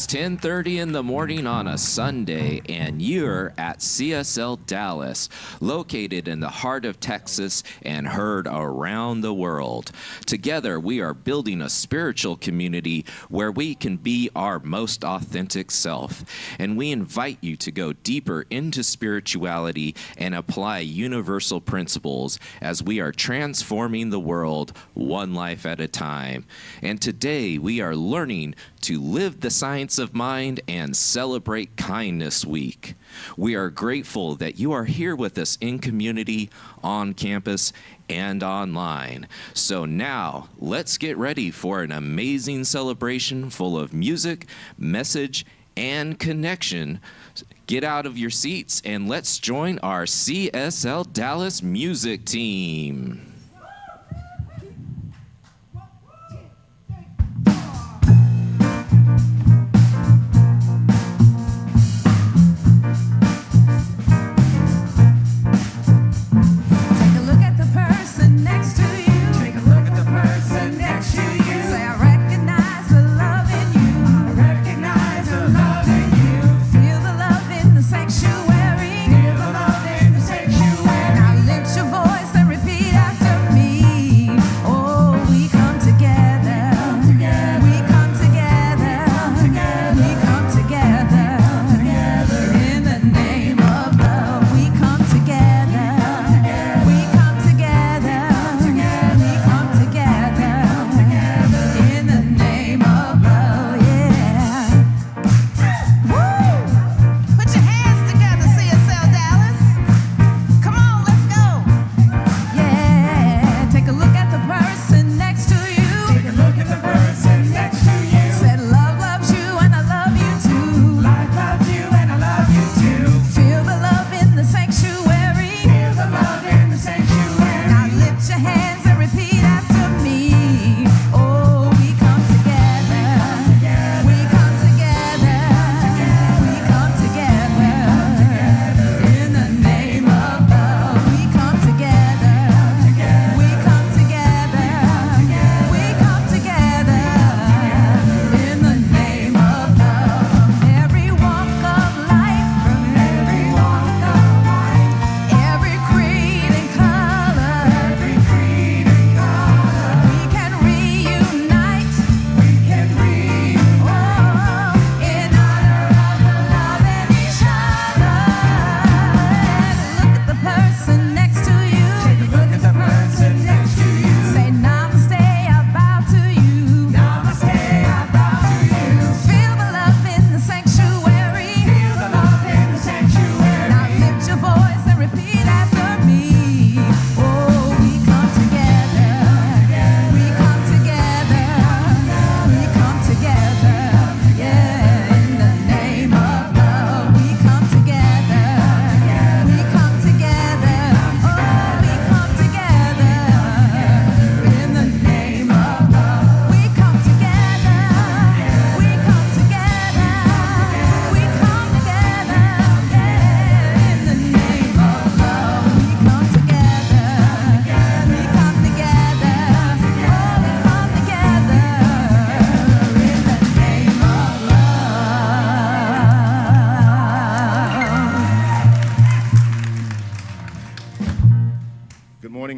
10:30 in the morning on a Sunday, and you're at CSLDallas, located in the heart of Texas and heard around the world. Together, we are building a spiritual community where we can be our most authentic self, and we invite you to go deeper into spirituality and apply universal principles as we are transforming the world one life at a time. And today, we are learning to live the science of mind and celebrate Kindness Week. We are grateful that you are here with us in community, on campus, and online. So now, let's get ready for an amazing celebration full of music, message, and connection. Get out of your seats and let's join our CSL Dallas music team.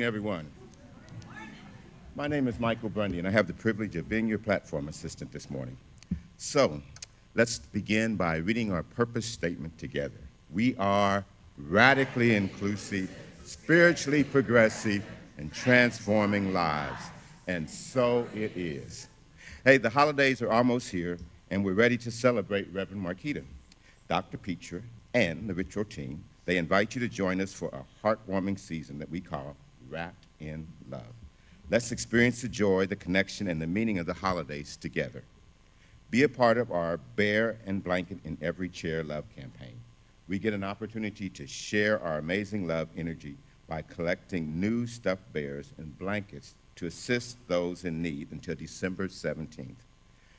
Everyone. My name is Michael Bundy, and I have the privilege of being your platform assistant this morning. So, let's begin by reading our purpose statement together. We are radically inclusive, spiritually progressive, and transforming lives. And so it is. Hey, the holidays are almost here, and we're ready to celebrate Reverend Marquita. Dr. Peacher and the Ritual team, they invite you to join us for a heartwarming season that we call Wrapped in Love. Let's experience the joy, the connection, and the meaning of the holidays together. Be a part of our Bear and Blanket in Every Chair Love campaign. We get an opportunity to share our amazing love energy by collecting new stuffed bears and blankets to assist those in need until December 17th.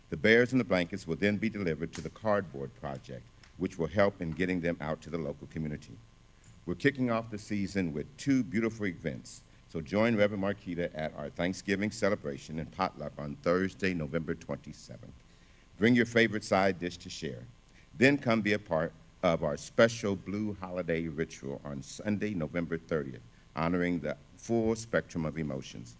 The bears and the blankets will then be delivered to the Cardboard Project, which will help in getting them out to the local community. We're kicking off the season with two beautiful events, so join Reverend Marquita at our Thanksgiving celebration and potluck on Thursday, November 27th. Bring your favorite side dish to share. Then come be a part of our special Blue Holiday ritual on Sunday, November 30th, honoring the full spectrum of emotions.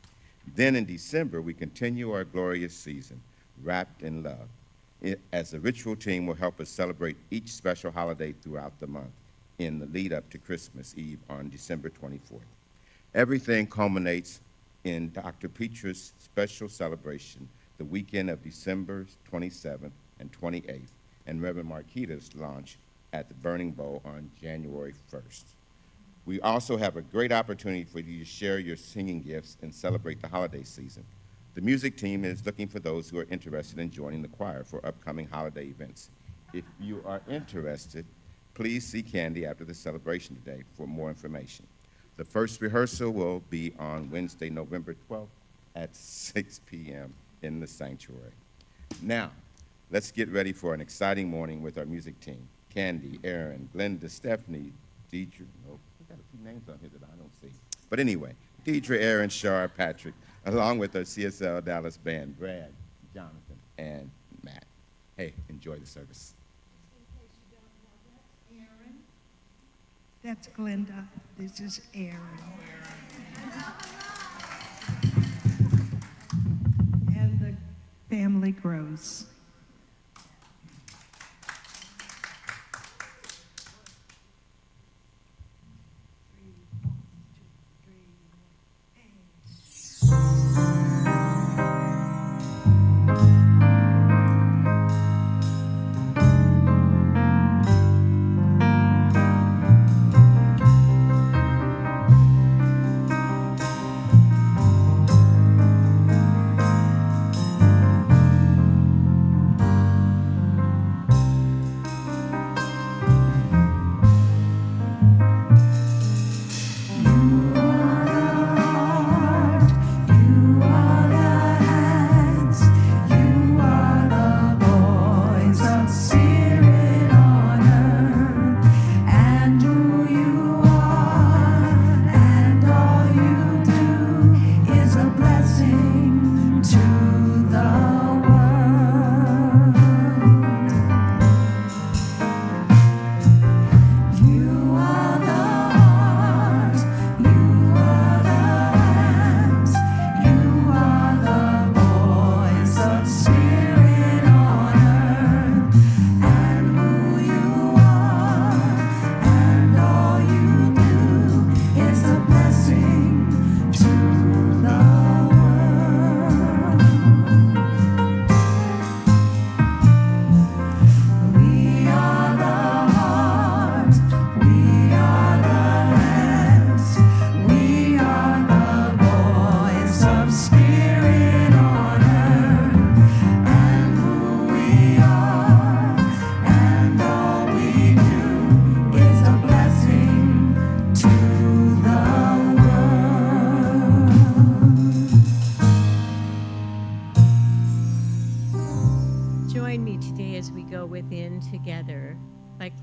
Then in December, we continue our glorious season, wrapped in love, as the ritual team will help us celebrate each special holiday throughout the month in the lead up to Christmas Eve on December 24th. Everything culminates in Dr. Petra's special celebration the weekend of December 27th and 28th, and Reverend Marquita's launch at the Burning Bowl on January 1st. We also have a great opportunity for you to share your singing gifts and celebrate the holiday season. The music team is looking for those who are interested in joining the choir for upcoming holiday events. If you are interested, please see Candy after the celebration today for more information. The first rehearsal will be on Wednesday, November 12th at 6 p.m. in the sanctuary. Now, let's get ready for an exciting morning with our music team. Candy, Aaron, Glenda, Stephanie, Deidre. Nope, we got a few names on here that I don't see. But anyway, Deidre, Aaron, Shar, Patrick, along with our CSL Dallas band, Brad, Jonathan, and Matt. Hey, enjoy the service. That's Glenda. This is Aaron. And the family grows.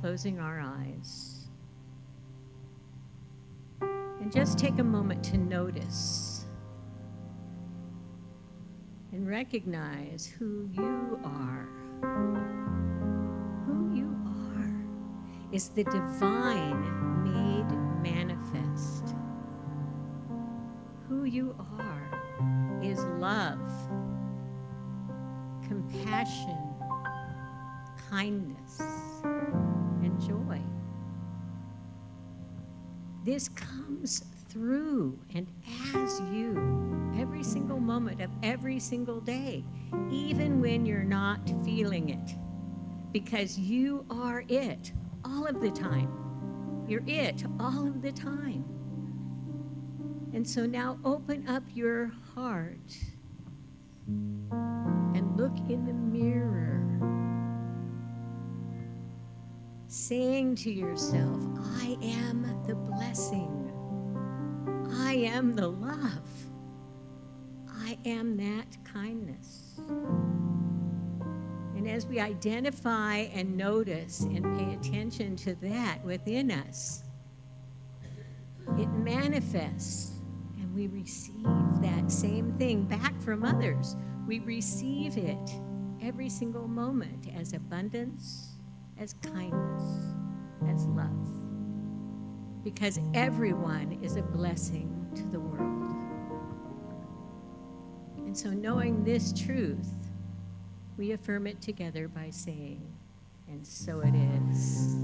Closing our eyes. And just take a moment to notice and recognize who you are. Who you are is the divine made manifest. Who you are is love, compassion, kindness, and joy. This comes through and as you every single moment of every single day, even when you're not feeling it, because you are it all of the time. You're it all of the time. And so now open up your heart and look in the mirror, saying to yourself, I am the blessing. I am the love. I am that kindness. And as we identify and notice and pay attention to that within us, it manifests and we receive that same thing back from others. We receive it every single moment as abundance, as kindness, as love. Because everyone is a blessing to the world. And so knowing this truth, we affirm it together by saying, and so it is.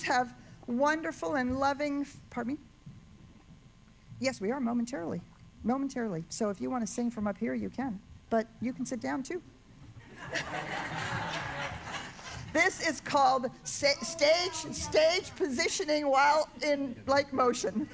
have wonderful and loving, pardon me? Yes, we are momentarily. So if you want to sing from up here, you can. But you can sit down too. This is called stage positioning while in like motion.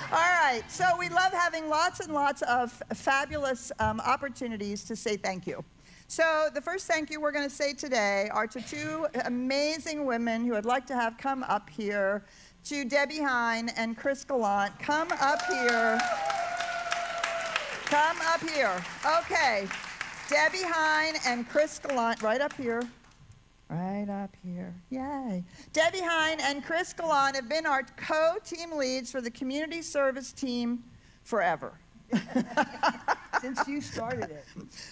All right, so we love having lots and lots of fabulous opportunities to say thank you. So the first thank you we're going to say today are to two amazing women who I'd like to have come up here, to Debbie Hine and Chris Gallant. Come up here. Come up here. Okay, Debbie Hine and Chris Gallant, right up here. Right up here. Yay. Debbie Hine and Chris Gallant have been our co-team leads for the community service team forever. Since you started it.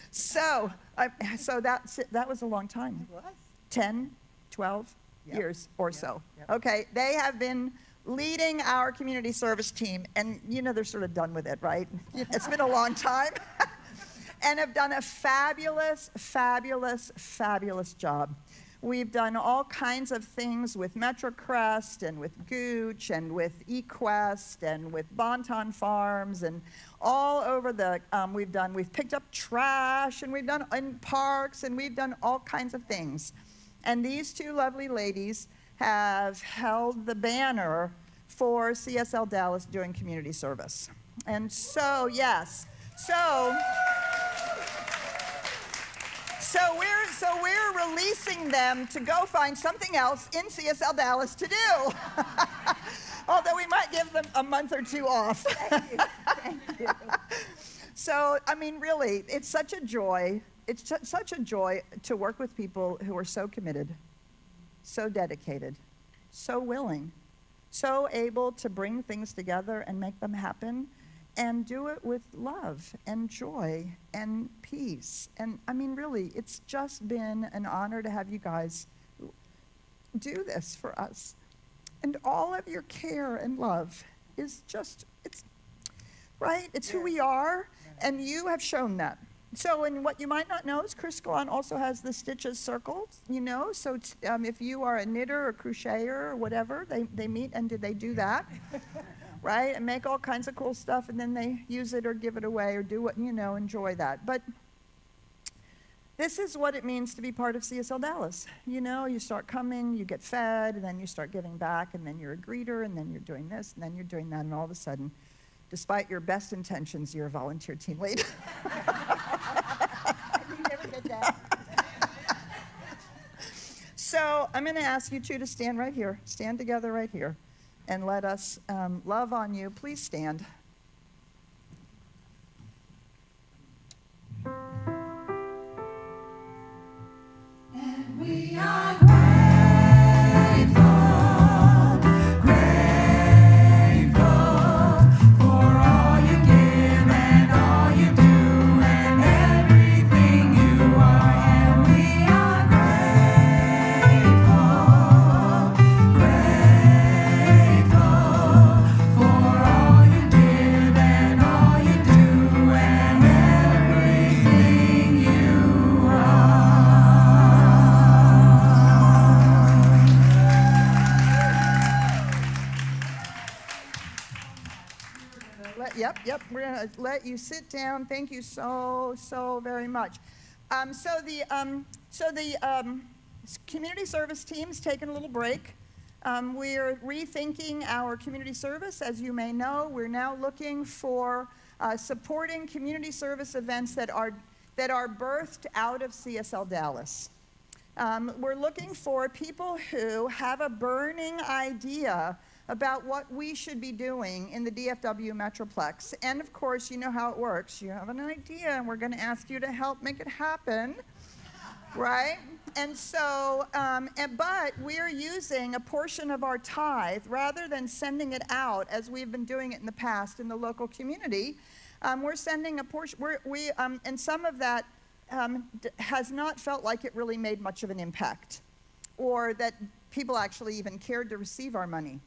So that was a long time. It was. 10, 12 Yep. years or so. Yep. Okay, they have been leading our community service team, and they're sort of done with it, right? It's been a long time. And have done a fabulous, fabulous, fabulous job. We've done all kinds of things with MetroCrest and with Gooch and with eQuest and with Bonton Farms and all over we've picked up trash and we've done in parks and we've done all kinds of things. And these two lovely ladies have held the banner for CSL Dallas doing community service. And so, yes, So we're releasing them to go find something else in CSL Dallas to do. Although we might give them a month or two off. Thank you. So, I mean, really, it's such a joy. It's such a joy to work with people who are so committed, so dedicated, so willing, so able to bring things together and make them happen. And do it with love and joy and peace. And I mean, really, it's just been an honor to have you guys do this for us. And all of your care and love is just, it's right? It's who we are, and you have shown that. So, and what you might not know is Chris Gallant also has the stitches circled, so if you are a knitter or crocheter or whatever, they meet and they do that. Right, and make all kinds of cool stuff, and then they use it or give it away or do what, enjoy that. But this is what it means to be part of CSL Dallas. You start coming, you get fed, and then you start giving back, and then you're a greeter, and then you're doing this, and then you're doing that, and all of a sudden, despite your best intentions, you're a volunteer team lead. You never get that. So I'm going to ask you two to stand right here, stand together right here. And let us love on you. Please stand. And we are grateful, grateful for all you give and all you do and everything you are. And we are grateful, grateful for all you give and all you do and everything you are. Yep. We're going to let you sit down. Thank you so very much. So the community service team's taken a little break. We're rethinking our community service. As you may know, we're now looking for supporting community service events that are birthed out of CSL Dallas. We're looking for people who have a burning idea about what we should be doing in the DFW Metroplex. And of course, you know how it works. You have an idea, and we're going to ask you to help make it happen, right? And so, but we're using a portion of our tithe, rather than sending it out as we've been doing it in the past in the local community. We're sending a portion, and some of that has not felt like it really made much of an impact, or that people actually even cared to receive our money.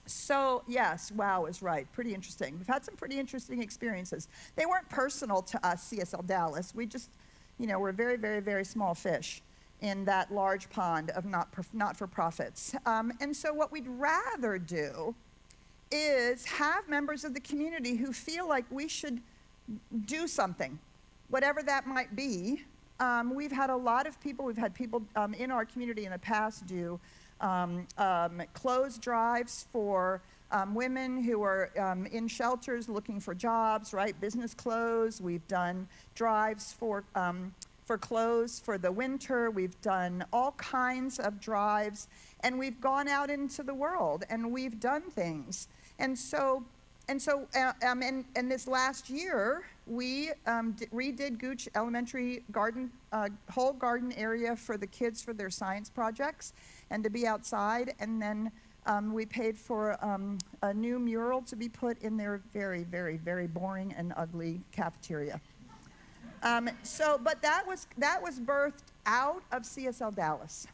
So yes, wow is right, pretty interesting. We've had some pretty interesting experiences. They weren't personal to us, CSL Dallas. We just, we're a very, very, very small fish in that large pond of not-for-profits. And so what we'd rather do is have members of the community who feel like we should do something, whatever that might be, we've had a lot of people, we've had people in our community in the past do clothes drives for women who are in shelters looking for jobs, right? Business clothes. We've done drives for clothes for the winter. We've done all kinds of drives, and we've gone out into the world and we've done things. And this last year, we redid Gooch Elementary garden, whole garden area for the kids for their science projects and to be outside. And then we paid for a new mural to be put in their very, very, very boring and ugly cafeteria. But that was birthed out of CSL Dallas.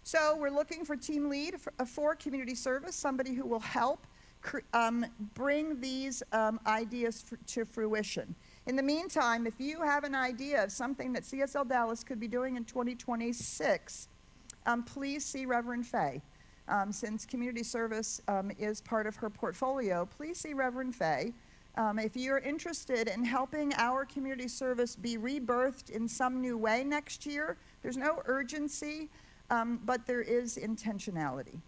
So we're looking for team lead for community service, somebody who will help bring these ideas to fruition. In the meantime, if you have an idea of something that CSL Dallas could be doing in 2026, please see Reverend Faye. Since community service is part of her portfolio, please see Reverend Faye. If you're interested in helping our community service be rebirthed in some new way next year, there's no urgency, but there is intentionality.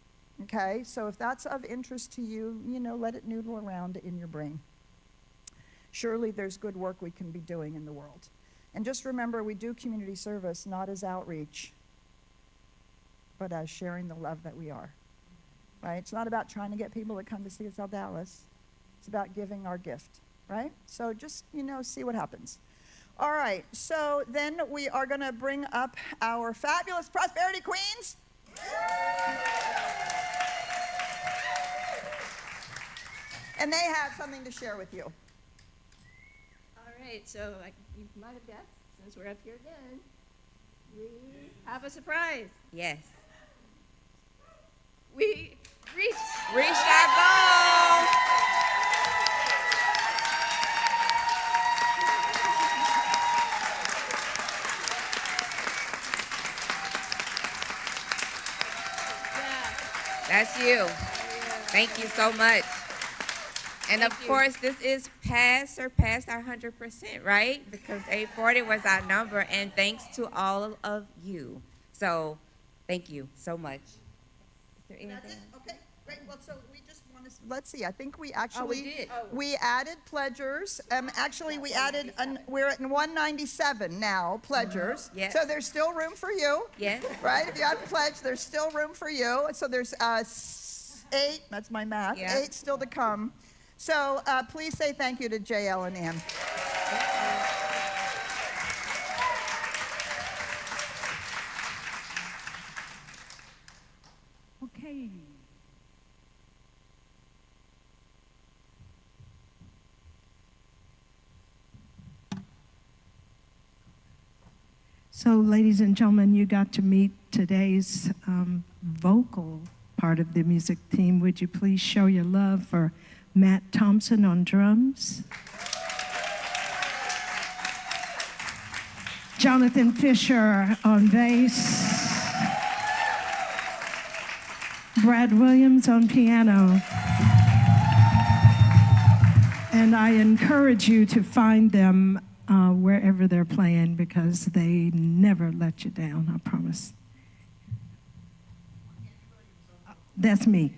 Okay, so if that's of interest to you, let it noodle around in your brain. Surely there's good work we can be doing in the world. And just remember, we do community service not as outreach, but as sharing the love that we are. Right? It's not about trying to get people to come to CSL Dallas. It's about giving our gift, right? So just, see what happens. All right, so then we are going to bring up our fabulous prosperity queens. And they have something to share with you. All right, so you might have guessed, since we're up here again, we have a surprise. Yes. We reached Our goal. That's you. Thank you so much. And of course, this is surpassed our 100%, right? Because 840 was our number, and thanks to all of you. So, thank you so much. Is there anything? That's it? Okay, great. Well, so we just want to, let's see, I think we actually, we did. we added pledgers. Actually, we added, we're at 197 now, pledgers. Yes. So there's still room for you. Yes. Right? If you have a pledge, there's still room for you. So there's 8, that's my math, Yeah. 8 still to come. So please say thank you to JL and Ann. Okay. So, ladies and gentlemen, you got to meet today's vocal part of the music team. Would you please show your love for Matt Thompson on drums, Jonathan Fisher on bass, Brad Williams on piano. And I encourage you to find them wherever they're playing, because they never let you down, I promise. That's me.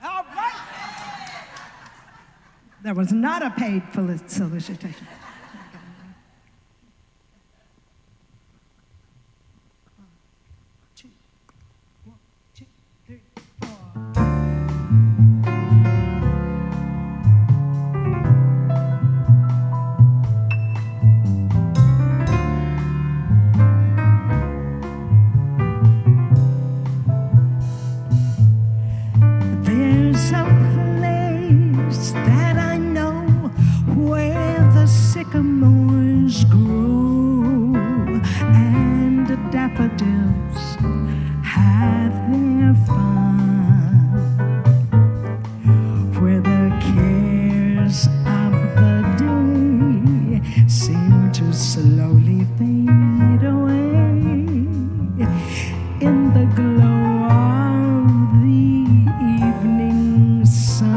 All right. That was not a paid solicitation. One, two, three, four. There's a place that I know where the sycamores grow and the daffodils have their fun, where the cares of the day seem to slowly fade away in the glow of the evening sun.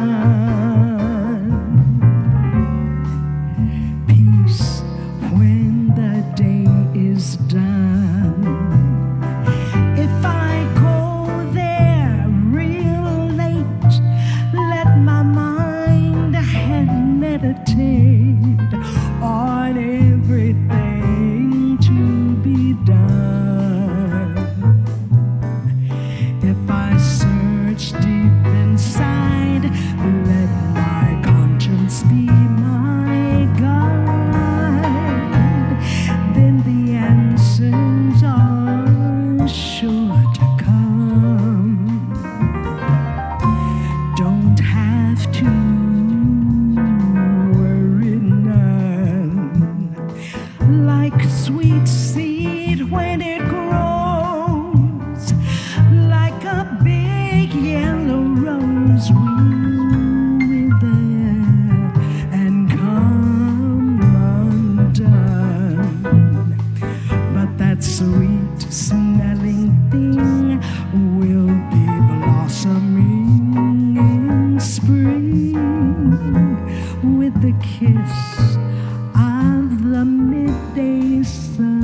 rose will wither and come undone, but that sweet smelling thing will be blossoming in spring with the kiss of the midday sun.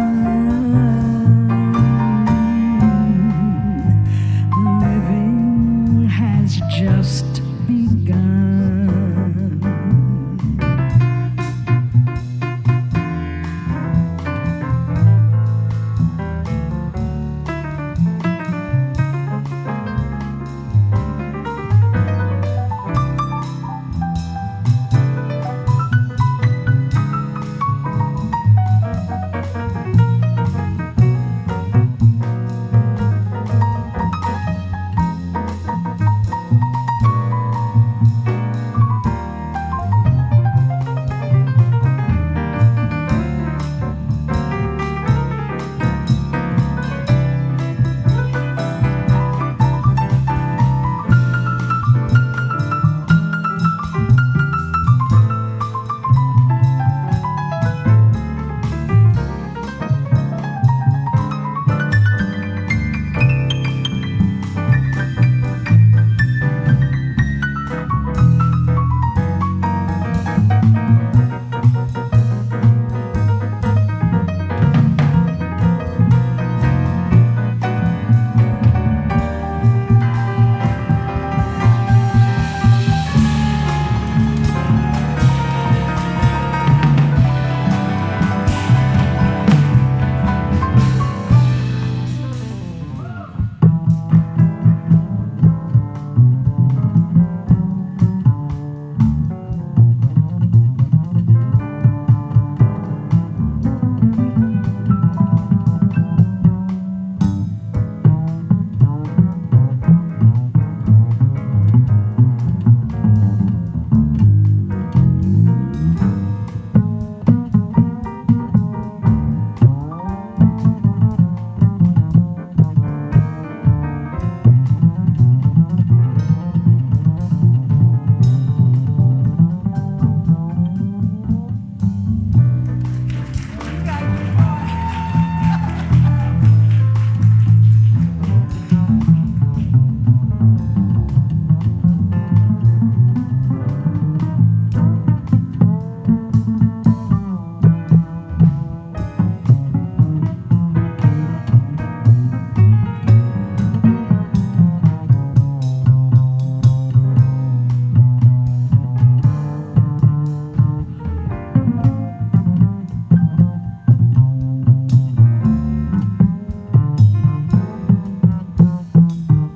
Living has just begun.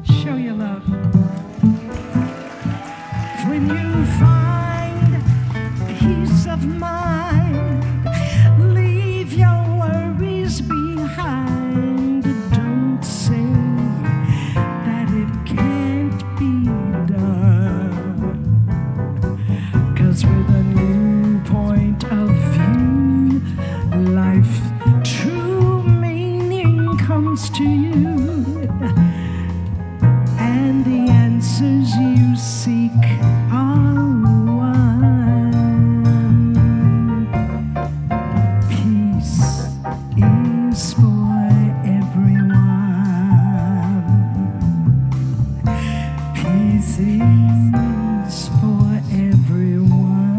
Show your love. When you find peace of mind, leave your worries behind. Don't say that it can't be done. 'Cause with a new point of view, life true meaning comes to you. And the answers you seek are one. Peace is for everyone. Peace is for everyone.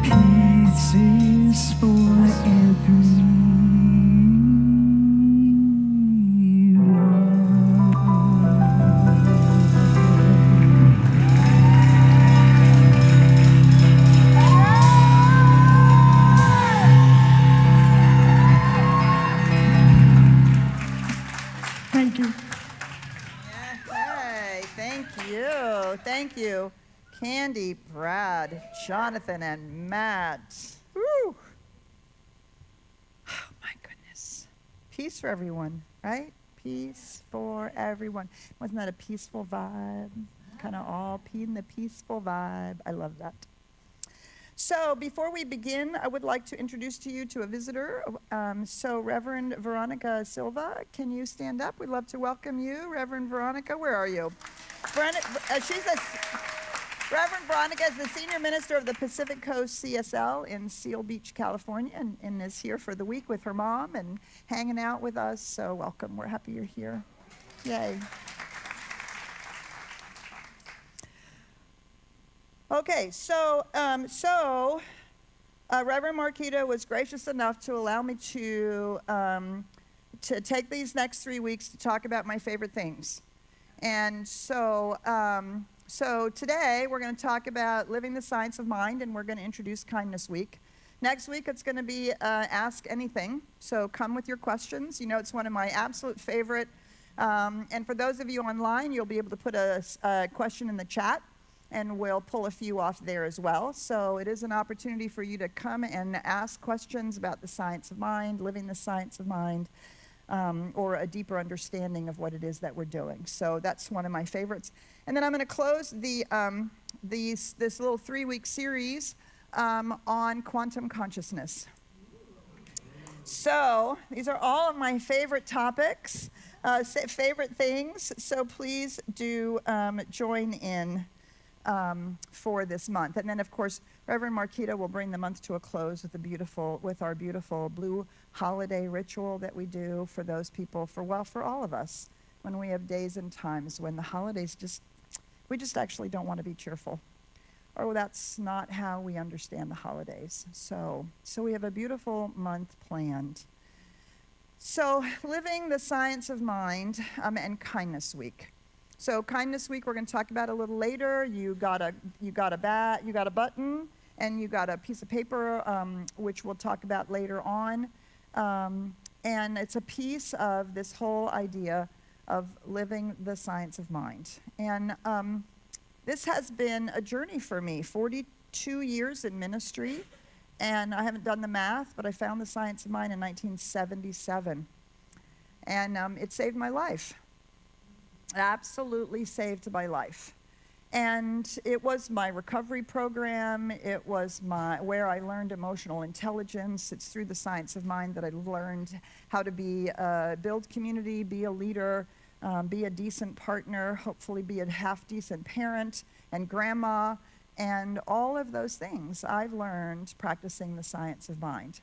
Peace is for everyone. Thank you. Hey, thank you. Thank you. Candy, Brad, Jonathan, and Matt. Woo. Oh, my goodness. Peace for everyone, right? Peace for everyone. Wasn't that a peaceful vibe? Kind of all in the peaceful vibe. I love that. So before we begin, I would like to introduce to you to a visitor. So Reverend Veronica Silva, can you stand up? We'd love to welcome you. Reverend Veronica, where are you? Reverend Veronica is the Senior Minister of the Pacific Coast CSL in Seal Beach, California, and is here for the week with her mom and hanging out with us. So welcome. We're happy you're here. Yay. Okay, so Reverend Marquita was gracious enough to allow me to take these next 3 weeks to talk about my favorite things. And so today we're going to talk about living the science of mind, and we're going to introduce Kindness Week. Next week it's going to be Ask Anything, so come with your questions. You know, it's one of my absolute favorite. And for those of you online, you'll be able to put a question in the chat, and we'll pull a few off there as well. So it is an opportunity for you to come and ask questions about the science of mind, living the science of mind, or a deeper understanding of what it is that we're doing. So that's one of my favorites. And then I'm going to close this little 3-week series on quantum consciousness. So these are all of my favorite topics, favorite things. So please do join in for this month. And then, of course, Reverend Marquita will bring the month to a close with our beautiful blue holiday ritual that we do for those people, for all of us, when we have days and times when the holidays we just actually don't want to be cheerful. Or that's not how we understand the holidays. So we have a beautiful month planned. So living the science of mind and Kindness Week. So Kindness Week we're going to talk about a little later. You got a button, and you got a piece of paper, which we'll talk about later on. And it's a piece of this whole idea of living the science of mind. And this has been a journey for me, 42 years in ministry. And I haven't done the math, but I found the science of mind in 1977. And it saved my life. Absolutely saved my life. And it was my recovery program. It was where I learned emotional intelligence. It's through the science of mind that I learned how to build community, be a leader, be a decent partner, hopefully be a half-decent parent and grandma, and all of those things I've learned practicing the science of mind.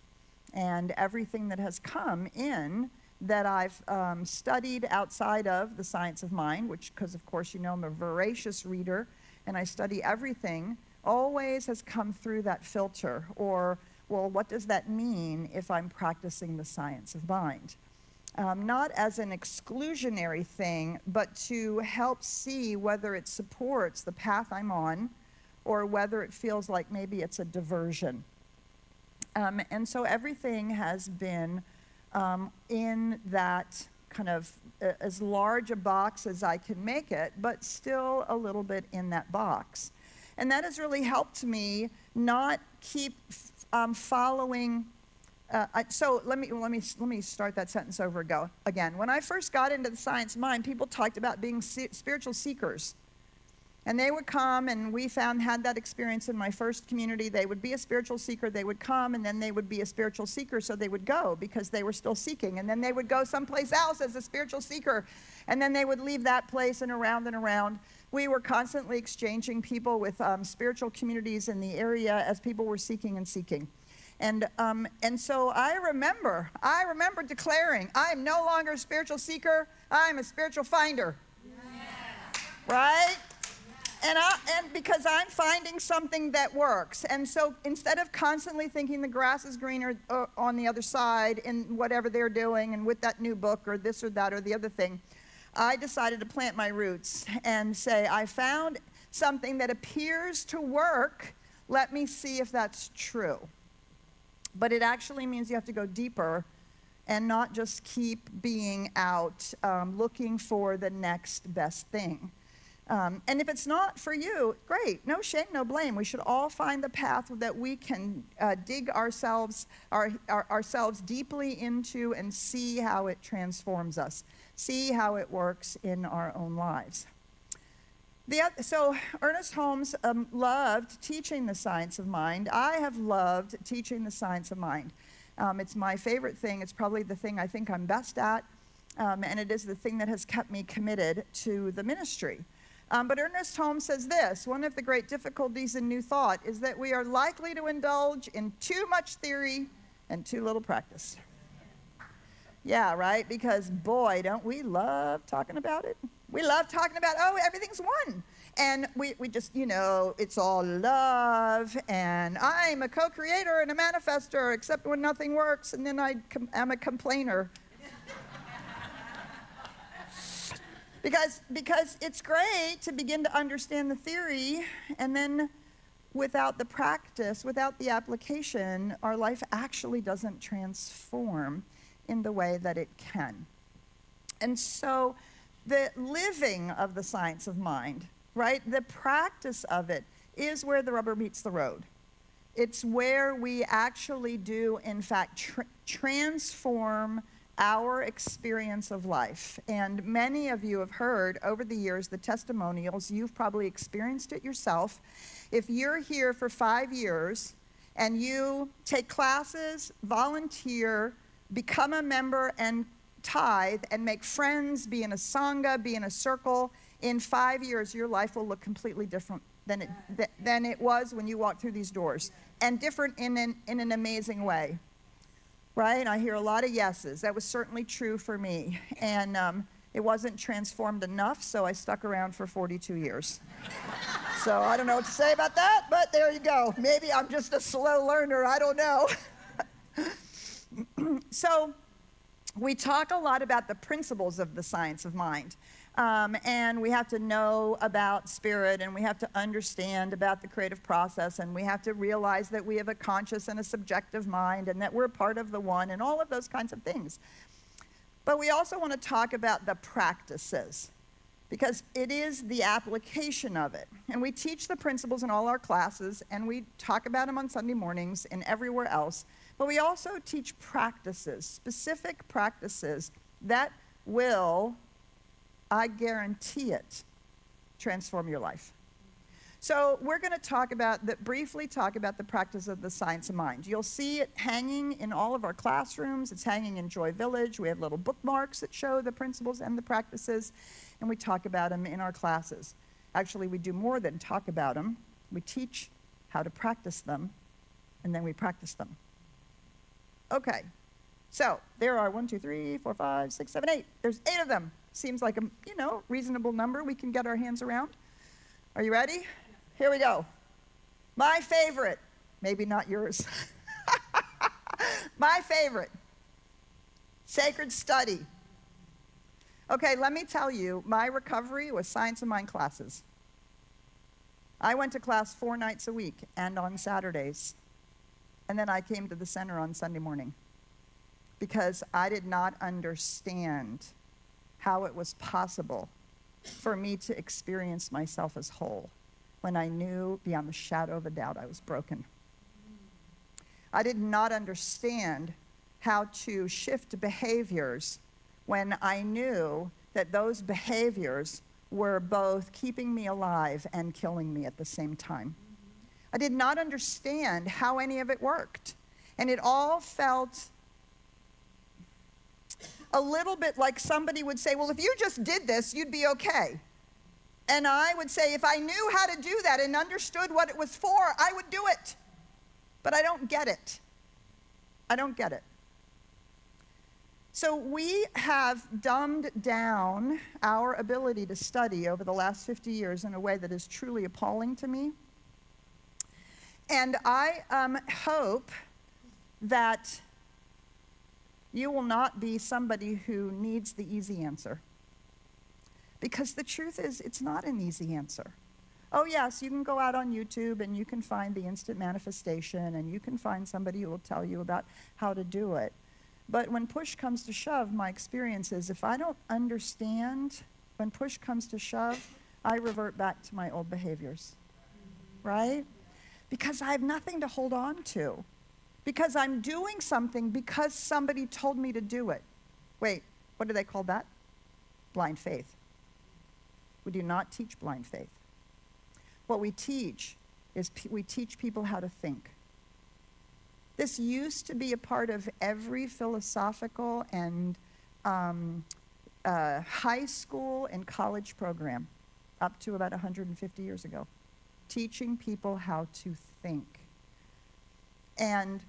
And everything that has come in that I've studied outside of the science of mind, because of course you know I'm a voracious reader and I study everything, always has come through that filter, or, well, what does that mean if I'm practicing the science of mind? Not as an exclusionary thing, but to help see whether it supports the path I'm on, or whether it feels like maybe it's a diversion. And so everything has been in that kind of as large a box as I can make it, but still a little bit in that box. And that has really helped me not keep following. So let me start that sentence over again. When I first got into the science of mind, people talked about being spiritual seekers. And they would come, and we had that experience in my first community. They would be a spiritual seeker. They would come, and then they would be a spiritual seeker, so they would go because they were still seeking. And then they would go someplace else as a spiritual seeker, and then they would leave that place and around and around. We were constantly exchanging people with spiritual communities in the area as people were seeking and seeking. And so I remember declaring, I am no longer a spiritual seeker, I am a spiritual finder. Yes. Right? And because I'm finding something that works. And so instead of constantly thinking the grass is greener on the other side in whatever they're doing and with that new book or this or that or the other thing, I decided to plant my roots and say, I found something that appears to work. Let me see if that's true. But it actually means you have to go deeper and not just keep being out looking for the next best thing. And if it's not for you, great, no shame, no blame. We should all find the path that we can dig ourselves deeply into and see how it transforms us, see how it works in our own lives. So Ernest Holmes loved teaching the science of mind. I have loved teaching the science of mind. It's my favorite thing. It's probably the thing I think I'm best at, and it is the thing that has kept me committed to the ministry. But Ernest Holmes says this: one of the great difficulties in New Thought is that we are likely to indulge in too much theory and too little practice. Yeah, right? Because boy, don't we love talking about it? We love talking about, oh, everything's one. And we just, it's all love, and I'm a co-creator and a manifester, except when nothing works, and then I'm a complainer. Because it's great to begin to understand the theory, and then without the practice, without the application, our life actually doesn't transform in the way that it can. And so the living of the science of mind, right, the practice of it is where the rubber meets the road. It's where we actually do, in fact, transform our experience of life. And many of you have heard over the years the testimonials. You've probably experienced it yourself. If you're here for 5 years and you take classes, volunteer, become a member, and tithe, and make friends, be in a sangha, be in a circle, in 5 years your life will look completely different than it was when you walked through these doors, and different in an amazing way. Right? I hear a lot of yeses. That was certainly true for me. And it wasn't transformed enough, so I stuck around for 42 years. So I don't know what to say about that, but there you go. Maybe I'm just a slow learner. I don't know. So we talk a lot about the principles of the science of mind. And we have to know about spirit, and we have to understand about the creative process, and we have to realize that we have a conscious and a subjective mind, and that we're part of the one, and all of those kinds of things. But we also want to talk about the practices, because it is the application of it. And we teach the principles in all our classes, and we talk about them on Sunday mornings and everywhere else. But we also teach practices, specific practices that will, I guarantee it, transform your life. So we're going to briefly talk about the practice of the science of mind. You'll see it hanging in all of our classrooms. It's hanging in Joy Village. We have little bookmarks that show the principles and the practices, and we talk about them in our classes. Actually, we do more than talk about them. We teach how to practice them, and then we practice them. Okay, so there are 1, 2, 3, 4, 5, 6, 7, 8. There's 8 of them. Seems like a, reasonable number we can get our hands around. Are you ready? Here we go. My favorite, maybe not yours. My favorite, sacred study. Okay, let me tell you, my recovery was science of mind classes. I went to class 4 nights a week and on Saturdays. And then I came to the center on Sunday morning because I did not understand how it was possible for me to experience myself as whole when I knew beyond the shadow of a doubt I was broken. I did not understand how to shift behaviors when I knew that those behaviors were both keeping me alive and killing me at the same time. I did not understand how any of it worked. And it all felt a little bit like somebody would say, well, if you just did this, you'd be okay. And I would say, if I knew how to do that and understood what it was for, I would do it. But I don't get it. I don't get it. So we have dumbed down our ability to study over the last 50 years in a way that is truly appalling to me. And I hope that you will not be somebody who needs the easy answer. Because the truth is, it's not an easy answer. Oh yes, you can go out on YouTube and you can find the instant manifestation, and you can find somebody who will tell you about how to do it. But when push comes to shove, my experience is if I don't understand, when push comes to shove, I revert back to my old behaviors, right? Because I have nothing to hold on to. Because I'm doing something because somebody told me to do it. Wait, what do they call that? Blind faith. We do not teach blind faith. What we teach is we teach people how to think. This used to be a part of every philosophical and high school and college program up to about 150 years ago, teaching people how to think. And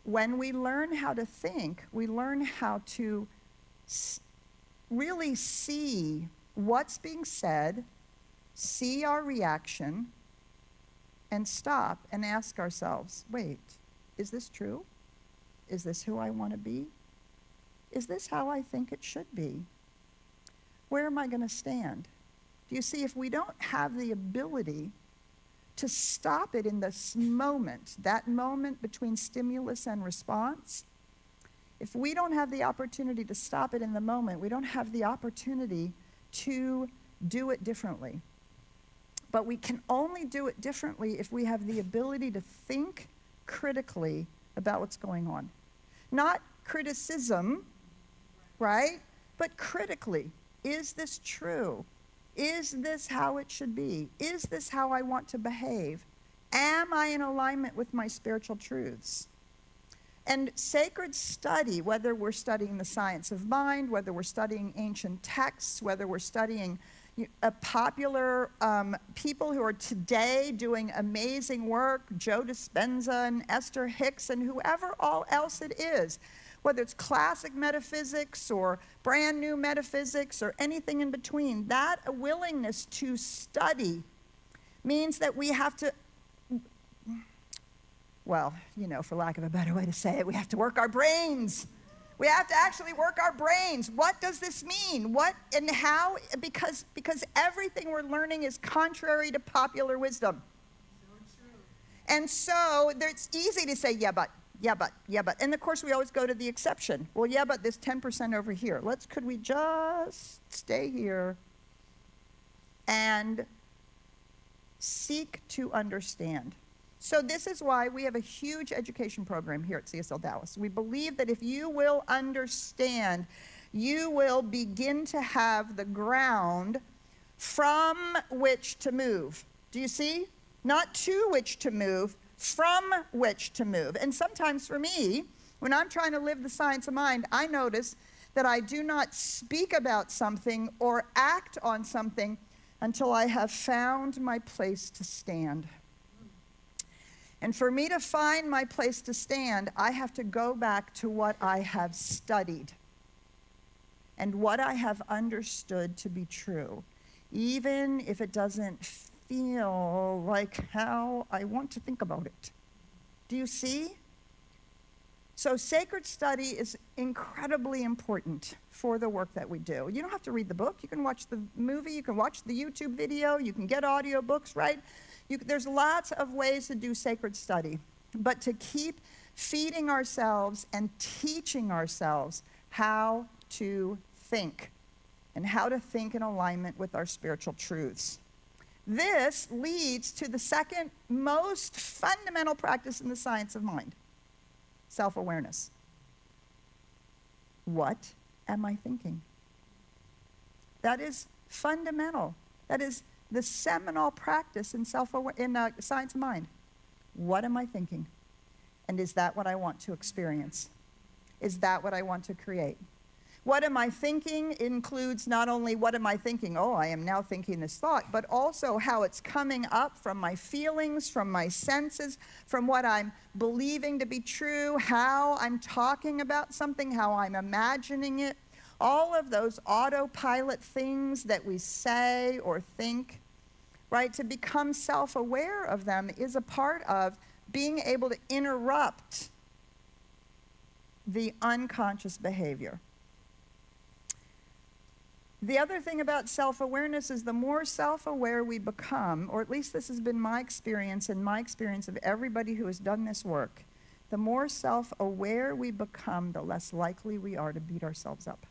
when we learn how to think, we learn how to really see what's being said, see our reaction, and stop and ask ourselves, wait, is this true? Is this who I want to be? Is this how I think it should be? Where am I going to stand? Do you see, if we don't have the ability to stop it in this moment, that moment between stimulus and response, if we don't have the opportunity to stop it in the moment, we don't have the opportunity to do it differently. But we can only do it differently if we have the ability to think critically about what's going on. Not criticism, right? But critically. Is this true? Is this how it should be? Is this how I want to behave? Am I in alignment with my spiritual truths? And sacred study, whether we're studying the science of mind, whether we're studying ancient texts, whether we're studying popular people who are today doing amazing work, Joe Dispenza and Esther Hicks and whoever all else it is, whether it's classic metaphysics or brand new metaphysics or anything in between, that willingness to study means that we have to, well, you know, for lack of a better way to say it, we have to work our brains. We have to actually work our brains. What does this mean? What and how? Because everything we're learning is contrary to popular wisdom. So true. And so it's easy to say, yeah, but. And of course we always go to the exception. Well, yeah, but this 10% over here. Could we just stay here and seek to understand? So this is why we have a huge education program here at CSL Dallas. We believe that if you will understand, you will begin to have the ground from which to move. Do you see? Not to which to move, from which to move. And sometimes for me, when I'm trying to live the science of mind, I notice that I do not speak about something or act on something until I have found my place to stand. And for me to find my place to stand, I have to go back to what I have studied and what I have understood to be true, even if it doesn't feel like how I want to think about it. Do you see? So sacred study is incredibly important for the work that we do. You don't have to read the book. You can watch the movie. You can watch the YouTube video. You can get audiobooks, right? There's lots of ways to do sacred study. But to keep feeding ourselves and teaching ourselves how to think and how to think in alignment with our spiritual truths. This leads to the second most fundamental practice in the science of mind, self-awareness. What am I thinking? That is fundamental. That is the seminal practice in science of mind. What am I thinking? And is that what I want to experience? Is that what I want to create? What am I thinking includes not only what am I thinking, oh, I am now thinking this thought, but also how it's coming up from my feelings, from my senses, from what I'm believing to be true, how I'm talking about something, how I'm imagining it. All of those autopilot things that we say or think, right? To become self-aware of them is a part of being able to interrupt the unconscious behavior. The other thing about self-awareness is the more self-aware we become, or at least this has been my experience and my experience of everybody who has done this work, the more self-aware we become, the less likely we are to beat ourselves up.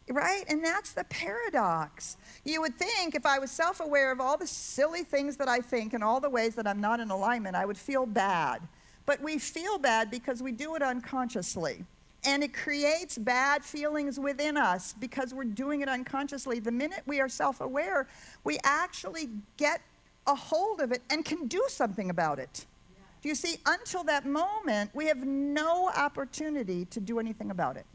Right? And that's the paradox. You would think if I was self-aware of all the silly things that I think and all the ways that I'm not in alignment, I would feel bad. But we feel bad because we do it unconsciously. And it creates bad feelings within us because we're doing it unconsciously. The minute we are self-aware, we actually get a hold of it and can do something about it. Do you see? Until that moment, we have no opportunity to do anything about it.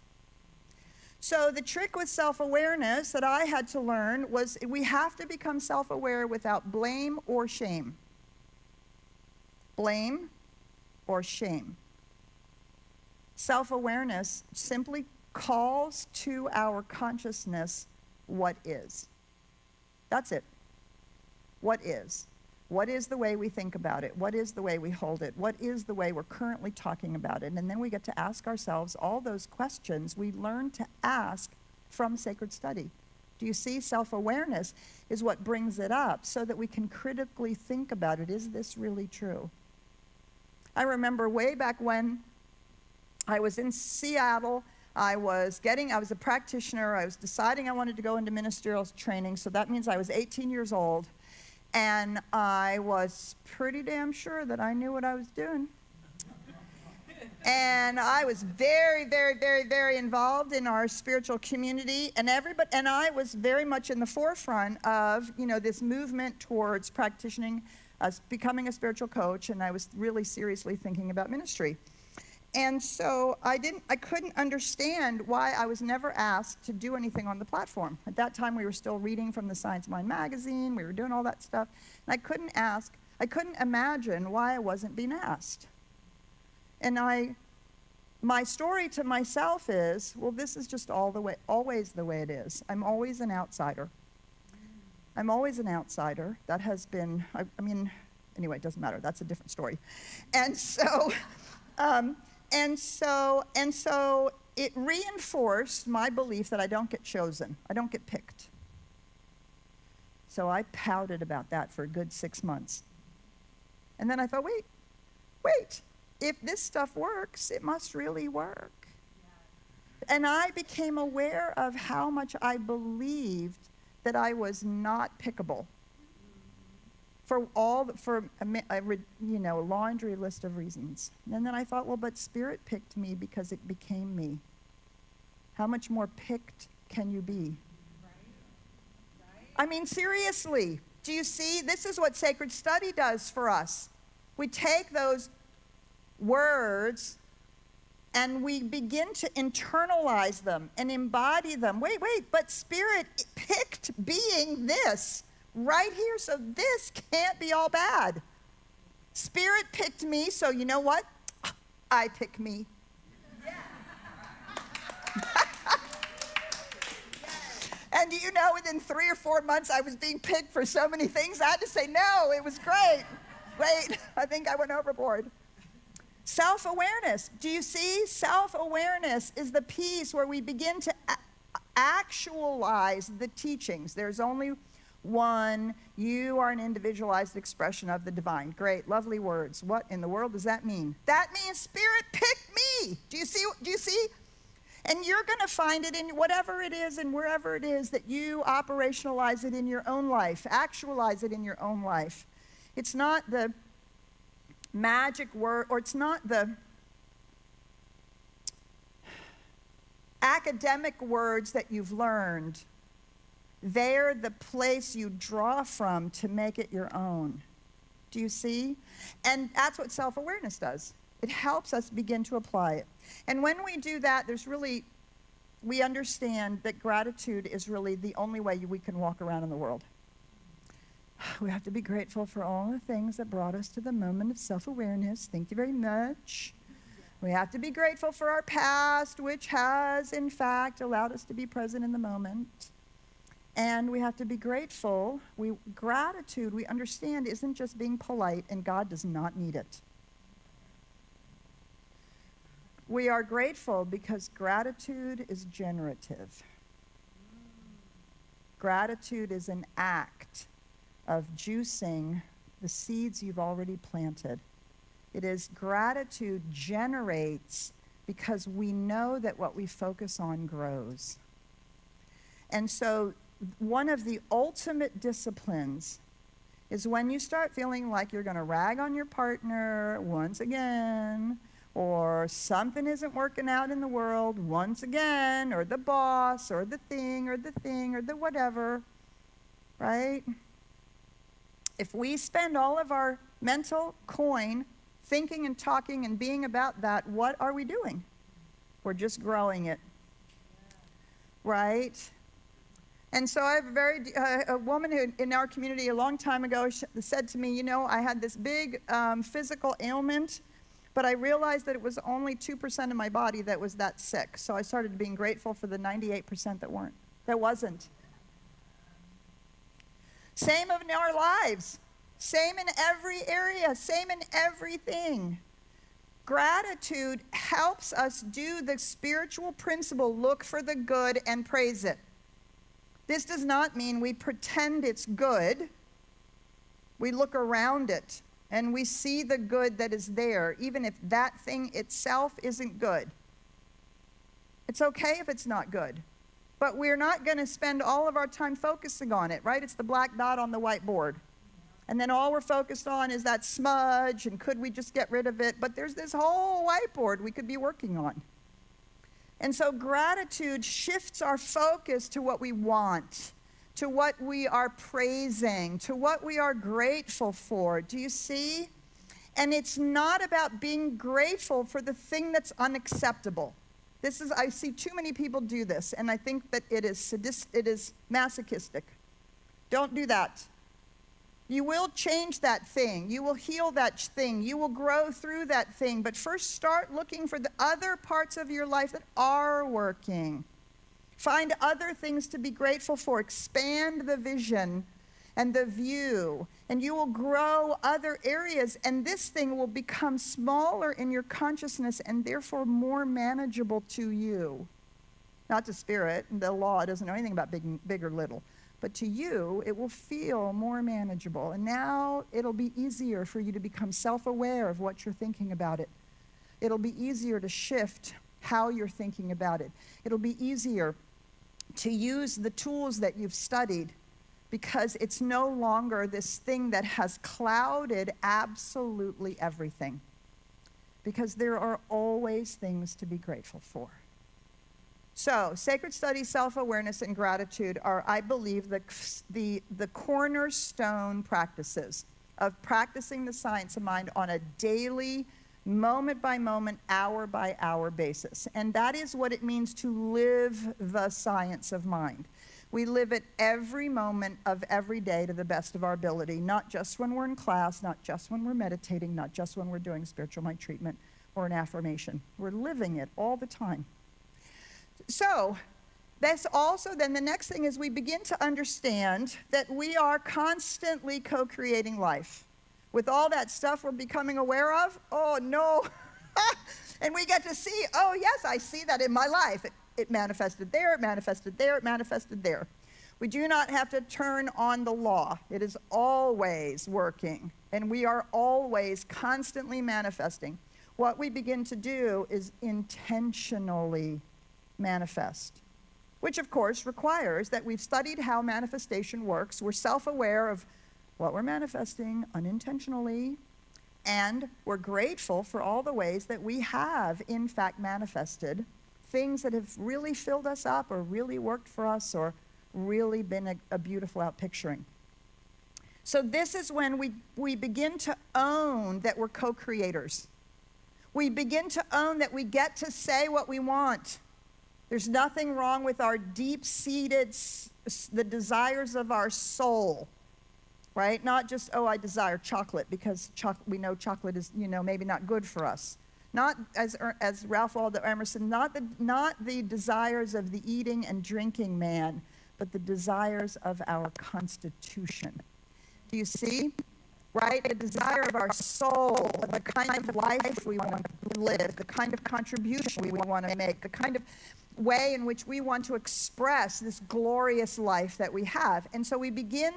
So the trick with self-awareness that I had to learn was we have to become self-aware without blame or shame. Blame or shame. Self-awareness simply calls to our consciousness what is. That's it. What is? What is the way we think about it? What is the way we hold it? What is the way we're currently talking about it? And then we get to ask ourselves all those questions we learn to ask from sacred study. Do you see? Self-awareness is what brings it up so that we can critically think about it. Is this really true? I remember way back when I was in Seattle. I was a practitioner. I was deciding I wanted to go into ministerial training, so that means I was 18 years old. And I was pretty damn sure that I knew what I was doing. And I was very, very, very, very involved in our spiritual community, and I was very much in the forefront of, this movement towards practicing, becoming a spiritual coach, and I was really seriously thinking about ministry. And so I couldn't understand why I was never asked to do anything on the platform. At that time, we were still reading from the Science Mind magazine. We were doing all that stuff. And I couldn't imagine why I wasn't being asked. And my story to myself is, well, this is just always the way it is. I'm always an outsider. I'm always an outsider. That has been, anyway, it doesn't matter. That's a different story. And so, And so it reinforced my belief that I don't get chosen. I don't get picked. So I pouted about that for a good 6 months. And then I thought, wait, if this stuff works, it must really work. And I became aware of how much I believed that I was not pickable. For a laundry list of reasons. And then I thought, well, but Spirit picked me because it became me. How much more picked can you be? Seriously, do you see? This is what sacred study does for us. We take those words and we begin to internalize them and embody them. Wait, but Spirit picked being this. Right here, so this can't be all bad. Spirit picked me, so you know what? I pick me. And do you know, within 3 or 4 months, I was being picked for so many things, I had to say, no, it was great. Wait, I think I went overboard. Self-awareness. Do you see? Self-awareness is the piece where we begin to actualize the teachings. There's only one. You are an individualized expression of the divine. Great, lovely words. What in the world does that mean? That means Spirit picked me. Do you see? And you're going to find it in whatever it is and wherever it is that you operationalize it in your own life, actualize it in your own life. It's not the magic word, or it's not the academic words that you've learned. They're the place you draw from to make it your own. Do you see? And that's what self-awareness does. It helps us begin to apply it. And when we do that, we understand that gratitude is really the only way we can walk around in the world. We have to be grateful for all the things that brought us to the moment of self-awareness. Thank you very much. We have to be grateful for our past, which has, in fact, allowed us to be present in the moment. And we have to be grateful. Gratitude, we understand, isn't just being polite, and God does not need it. We are grateful because gratitude is generative. Gratitude is an act of juicing the seeds you've already planted. It is gratitude generates because we know that what we focus on grows. And so one of the ultimate disciplines is when you start feeling like you're going to rag on your partner once again, or something isn't working out in the world once again, or the boss, or the thing, or the whatever, right? If we spend all of our mental coin thinking and talking and being about that, what are we doing? We're just growing it, right? And so I have a woman who in our community a long time ago said to me, you know, I had this big physical ailment, but I realized that it was only 2% of my body that was that sick. So I started being grateful for the 98% that wasn't. Same in our lives. Same in every area. Same in everything. Gratitude helps us do the spiritual principle, look for the good and praise it. This does not mean we pretend it's good. We look around it and we see the good that is there, even if that thing itself isn't good. It's okay if it's not good. But we're not going to spend all of our time focusing on it, right? It's the black dot on the whiteboard. And then all we're focused on is that smudge, and could we just get rid of it? But there's this whole whiteboard we could be working on. And so gratitude shifts our focus to what we want, to what we are praising, to what we are grateful for. Do you see? And it's not about being grateful for the thing that's unacceptable. I see too many people do this, and I think that it is masochistic. Don't do that. You will change that thing. You will heal that thing. You will grow through that thing. But first start looking for the other parts of your life that are working. Find other things to be grateful for. Expand the vision and the view. And you will grow other areas. And this thing will become smaller in your consciousness and therefore more manageable to you. Not to spirit. The law doesn't know anything about big or little. But to you, it will feel more manageable. And now it'll be easier for you to become self-aware of what you're thinking about it. It'll be easier to shift how you're thinking about it. It'll be easier to use the tools that you've studied because it's no longer this thing that has clouded absolutely everything. Because there are always things to be grateful for. So, sacred study, self-awareness, and gratitude are, I believe, the cornerstone practices of practicing the science of mind on a daily, moment-by-moment, hour-by-hour basis. And that is what it means to live the science of mind. We live it every moment of every day to the best of our ability, not just when we're in class, not just when we're meditating, not just when we're doing spiritual mind treatment or an affirmation. We're living it all the time. So, that's also then the next thing is we begin to understand that we are constantly co-creating life. With all that stuff we're becoming aware of, oh no, and we get to see, oh yes, I see that in my life. It manifested there, it manifested there, it manifested there. We do not have to turn on the law. It is always working, and we are always constantly manifesting. What we begin to do is intentionally manifest, which of course requires that we've studied how manifestation works. We're self-aware of what we're manifesting unintentionally, and we're grateful for all the ways that we have in fact manifested things that have really filled us up or really worked for us or really been a beautiful outpicturing. So this is when we begin to own that we're co-creators. We begin to own that we get to say what we want. There's nothing wrong with our deep-seated, the desires of our soul, right? Not just, oh, I desire chocolate because we know chocolate is, maybe not good for us. Not, as Ralph Waldo Emerson, not the desires of the eating and drinking man, but the desires of our constitution. Do you see? Right? The desire of our soul, the kind of life we want to live, the kind of contribution we want to make, the kind of way in which we want to express this glorious life that we have. And so we begin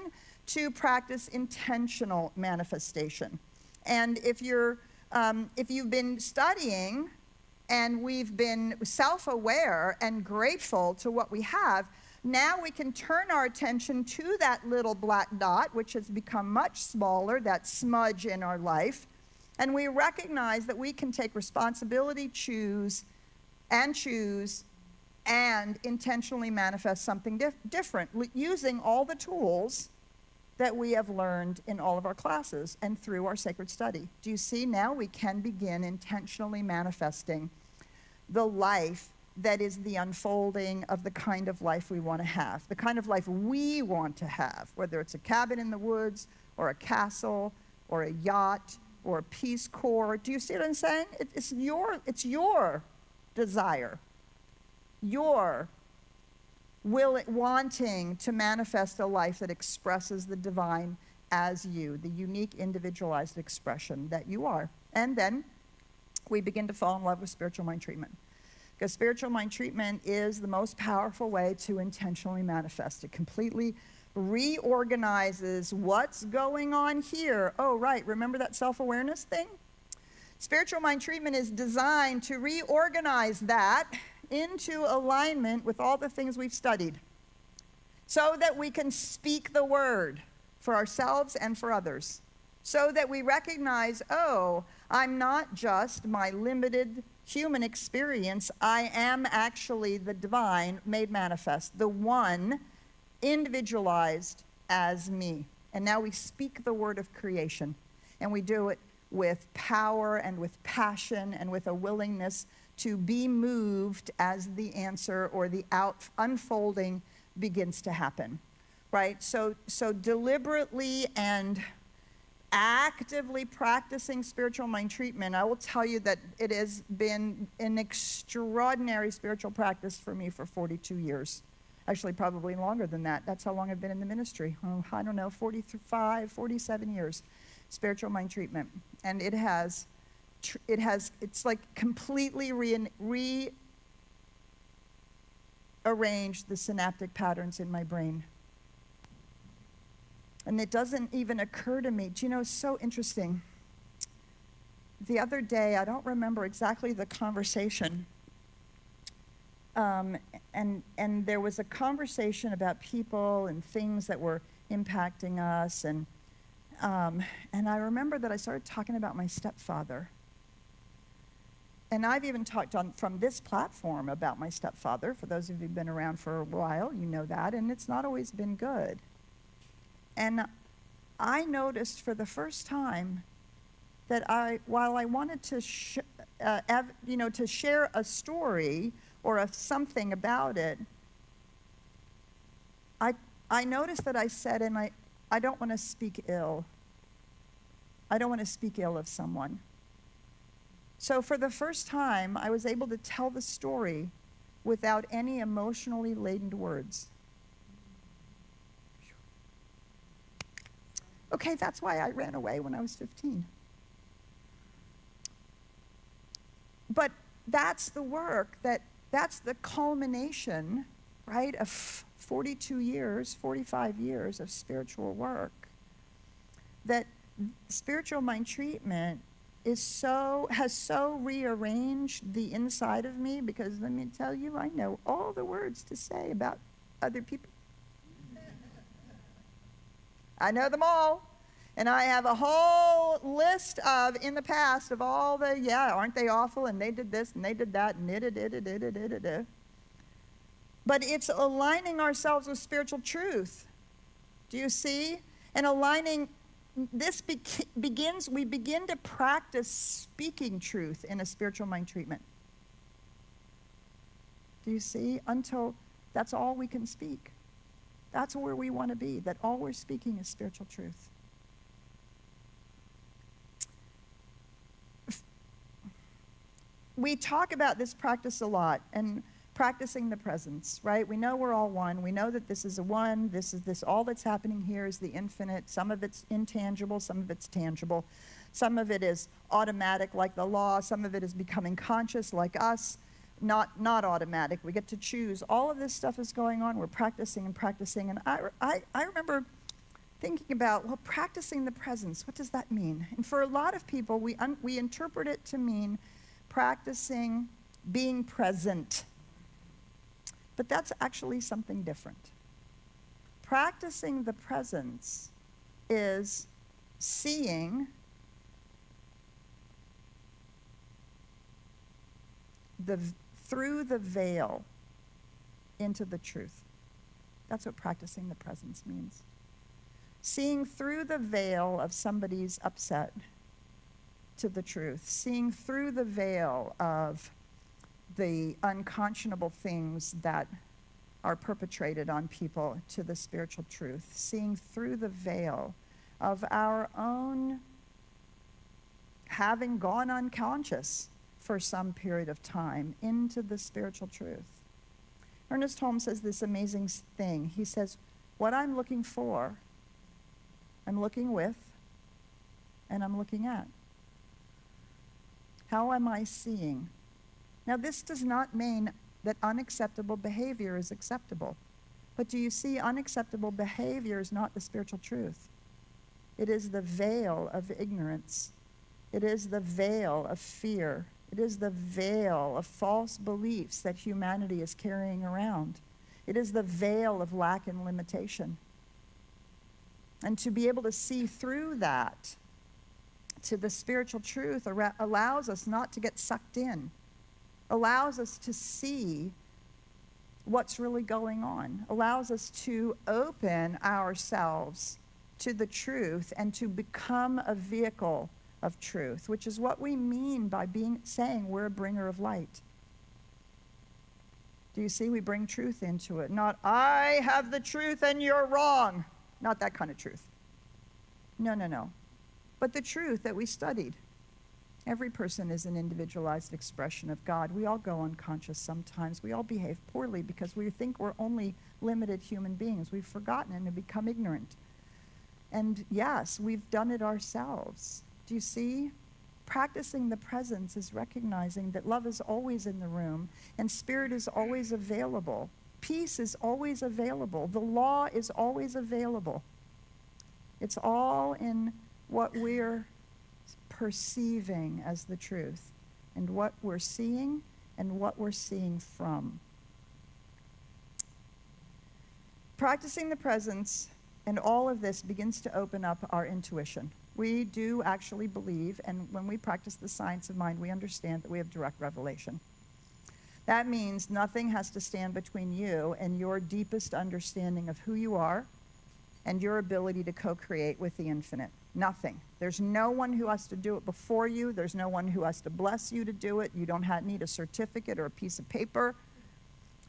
to practice intentional manifestation. And if you've been studying and we've been self-aware and grateful to what we have, now we can turn our attention to that little black dot, which has become much smaller, that smudge in our life, And we recognize that we can take responsibility, choose, and intentionally manifest something different using all the tools that we have learned in all of our classes and through our sacred study. Do you see? Now we can begin intentionally manifesting the life that is the unfolding of the kind of life we want to have, the kind of life we want to have, whether it's a cabin in the woods or a castle or a yacht or a Peace Corps. Do you see what I'm saying? It's your desire, your wanting to manifest a life that expresses the divine as you, the unique individualized expression that you are. And then we begin to fall in love with spiritual mind treatment. Because spiritual mind treatment is the most powerful way to intentionally manifest. It completely reorganizes what's going on here. Oh, right, remember that self-awareness thing? Spiritual mind treatment is designed to reorganize that into alignment with all the things we've studied so that we can speak the word for ourselves and for others. So that we recognize, oh, I'm not just my limited human experience. I am actually the divine made manifest, the one individualized as me. And now we speak the word of creation. And we do it with power and with passion and with a willingness to be moved as the answer or the unfolding begins to happen, right? So deliberately and actively practicing spiritual mind treatment, I will tell you that it has been an extraordinary spiritual practice for me for 42 years. Actually, probably longer than that. That's how long I've been in the ministry. Oh, I don't know, 45, 47 years, spiritual mind treatment. And it's like completely rearranged the synaptic patterns in my brain. And it doesn't even occur to me. Do you know, it's so interesting. The other day, I don't remember exactly the conversation, and there was a conversation about people and things that were impacting us, and I remember that I started talking about my stepfather. And I've even talked from this platform about my stepfather. For those of you who've been around for a while, you know that, and it's not always been good. And I noticed for the first time that while I wanted to to share a story or something about it, I noticed that I said, and I don't want to speak ill. I don't want to speak ill of someone. So for the first time, I was able to tell the story without any emotionally laden words. Okay, that's why I ran away when I was 15. But that's the work, that's the culmination, right, of 42 years, 45 years of spiritual work. That spiritual mind treatment has so rearranged the inside of me, because let me tell you, I know all the words to say about other people. I know them all. And I have a whole list in the past of all the, aren't they awful? And they did this and they did that and But it's aligning ourselves with spiritual truth. Do you see? And aligning, this we begin to practice speaking truth in a spiritual mind treatment. Do you see? Until that's all we can speak. That's where we want to be, that all we're speaking is spiritual truth. We talk about this practice a lot, and practicing the presence, right? We know we're all one. We know that this is a one. This all that's happening here is the infinite. Some of it's intangible, some of it's tangible. Some of it is automatic, like the law. Some of it is becoming conscious, like us. Not automatic. We get to choose. All of this stuff is going on. We're practicing and practicing. And I remember thinking about, well, practicing the presence, what does that mean? And for a lot of people, we interpret it to mean practicing being present. But that's actually something different. Practicing the presence is seeing through the veil into the truth. That's what practicing the presence means. Seeing through the veil of somebody's upset to the truth. Seeing through the veil of the unconscionable things that are perpetrated on people to the spiritual truth. Seeing through the veil of our own having gone unconscious for some period of time into the spiritual truth. Ernest Holmes says this amazing thing. He says, what I'm looking for, I'm looking with, and I'm looking at. How am I seeing? Now, this does not mean that unacceptable behavior is acceptable. But do you see, unacceptable behavior is not the spiritual truth. It is the veil of ignorance. It is the veil of fear. It is the veil of false beliefs that humanity is carrying around. It is the veil of lack and limitation. And to be able to see through that to the spiritual truth allows us not to get sucked in, allows us to see what's really going on, allows us to open ourselves to the truth and to become a vehicle of truth, which is what we mean by saying we're a bringer of light. Do you see? We bring truth into it. Not, I have the truth and you're wrong. Not that kind of truth. No. But the truth that we studied. Every person is an individualized expression of God. We all go unconscious sometimes. We all behave poorly because we think we're only limited human beings. We've forgotten and have become ignorant. And yes, we've done it ourselves. Do you see? Practicing the presence is recognizing that love is always in the room and spirit is always available. Peace is always available. The law is always available. It's all in what we're perceiving as the truth and what we're seeing and what we're seeing from. Practicing the presence and all of this begins to open up our intuition. We do actually believe, and when we practice the science of mind, we understand that we have direct revelation. That means nothing has to stand between you and your deepest understanding of who you are and your ability to co-create with the infinite. Nothing. There's no one who has to do it before you. There's no one who has to bless you to do it. You don't need a certificate or a piece of paper.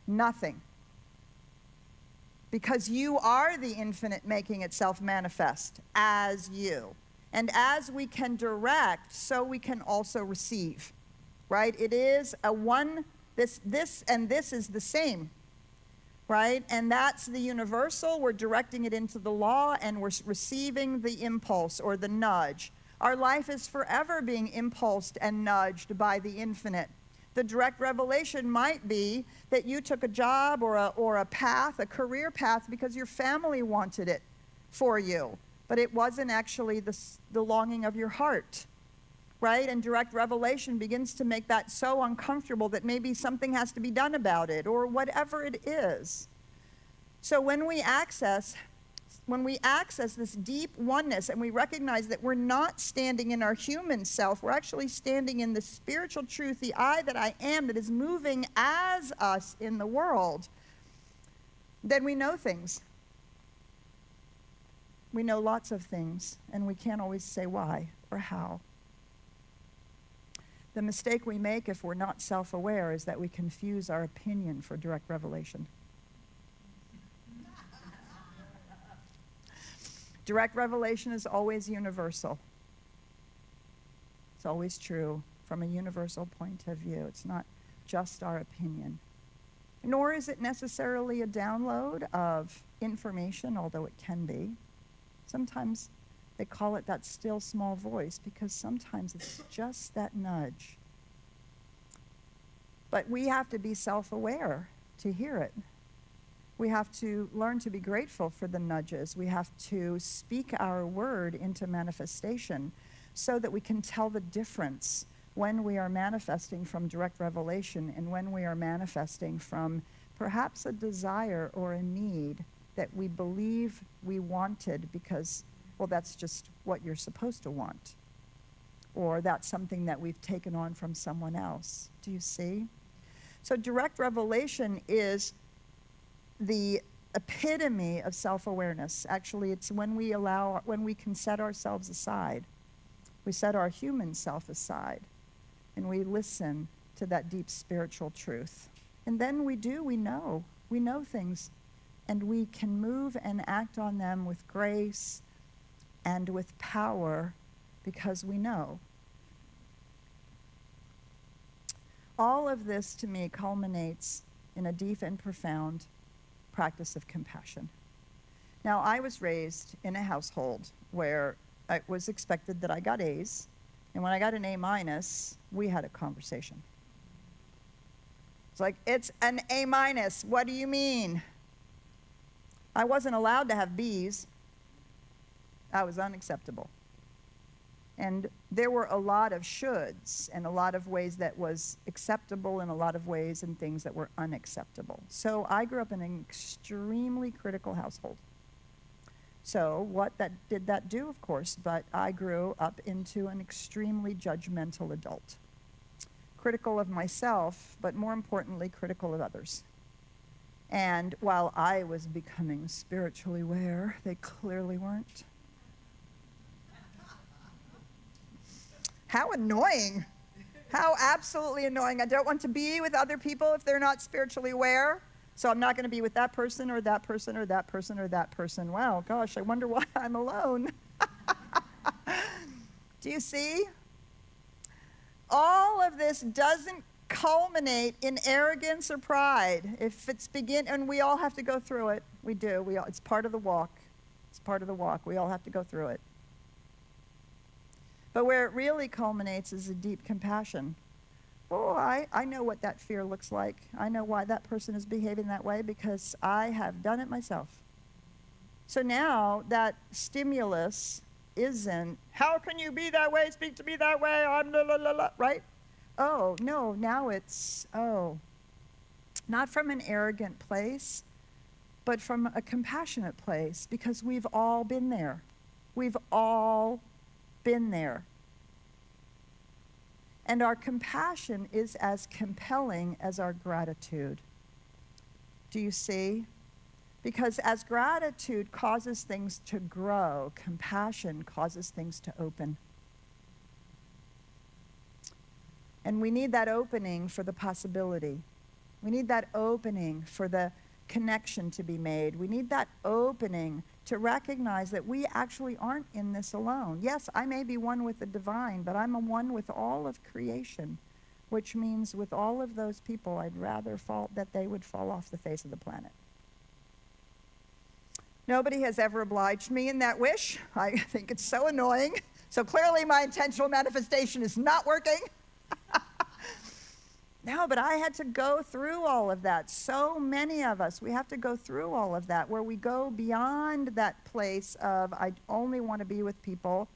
Nothing. Because you are the infinite making itself manifest as you. And as we can direct, so we can also receive. Right? It is a one, this and this is the same. Right? And that's the universal. We're directing it into the law and we're receiving the impulse or the nudge. Our life is forever being impulsed and nudged by the infinite. The direct revelation might be that you took a job or a path, a career path, because your family wanted it for you. But it wasn't actually the longing of your heart. Right? And direct revelation begins to make that so uncomfortable that maybe something has to be done about it or whatever it is. So when we access this deep oneness and we recognize that we're not standing in our human self, we're actually standing in the spiritual truth, the I that I am that is moving as us in the world, then we know things. We know lots of things, and we can't always say why or how. The mistake we make if we're not self-aware is that we confuse our opinion for direct revelation. Direct revelation is always universal. It's always true from a universal point of view. It's not just our opinion. Nor is it necessarily a download of information, although it can be. Sometimes they call it that still small voice because sometimes it's just that nudge. But we have to be self-aware to hear it. We have to learn to be grateful for the nudges. We have to speak our word into manifestation so that we can tell the difference when we are manifesting from direct revelation and when we are manifesting from perhaps a desire or a need that we believe we wanted because, well, that's just what you're supposed to want. Or that's something that we've taken on from someone else. Do you see? So direct revelation is the epitome of self-awareness. Actually, it's when we can set ourselves aside. We set our human self aside, and we listen to that deep spiritual truth. And then we know things, and we can move and act on them with grace and with power because we know. All of this, to me, culminates in a deep and profound practice of compassion. Now, I was raised in a household where it was expected that I got A's, and when I got an A-, we had a conversation. It's like, it's an A-, what do you mean? I wasn't allowed to have B's. That was unacceptable. And there were a lot of shoulds and a lot of ways that was acceptable and a lot of ways and things that were unacceptable. So I grew up in an extremely critical household. So what did that do, of course, but I grew up into an extremely judgmental adult. Critical of myself, but more importantly, critical of others. And while I was becoming spiritually aware, they clearly weren't. How annoying. How absolutely annoying. I don't want to be with other people if they're not spiritually aware. So I'm not going to be with that person or that person or that person or that person. Wow, gosh, I wonder why I'm alone. Do you see? All of this doesn't culminate in arrogance or pride. If it's and we all have to go through it. We do. It's part of the walk. It's part of the walk. We all have to go through it. But where it really culminates is a deep compassion. Oh, I know what that fear looks like. I know why that person is behaving that way because I have done it myself. So now that stimulus isn't, how can you be that way, speak to me that way, I'm la la la la, right? Oh, no, now it's, not from an arrogant place, but from a compassionate place because we've all been there. We've all been there. And our compassion is as compelling as our gratitude. Do you see? Because as gratitude causes things to grow, compassion causes things to open. And we need that opening for the possibility. We need that opening for the connection to be made. We need that opening to recognize that we actually aren't in this alone. Yes, I may be one with the divine, but I'm a one with all of creation, which means with all of those people, I'd rather that they would fall off the face of the planet. Nobody has ever obliged me in that wish. I think it's so annoying. So clearly my intentional manifestation is not working. No, but I had to go through all of that. So many of us, we have to go through all of that, where we go beyond that place of, I only want to be with people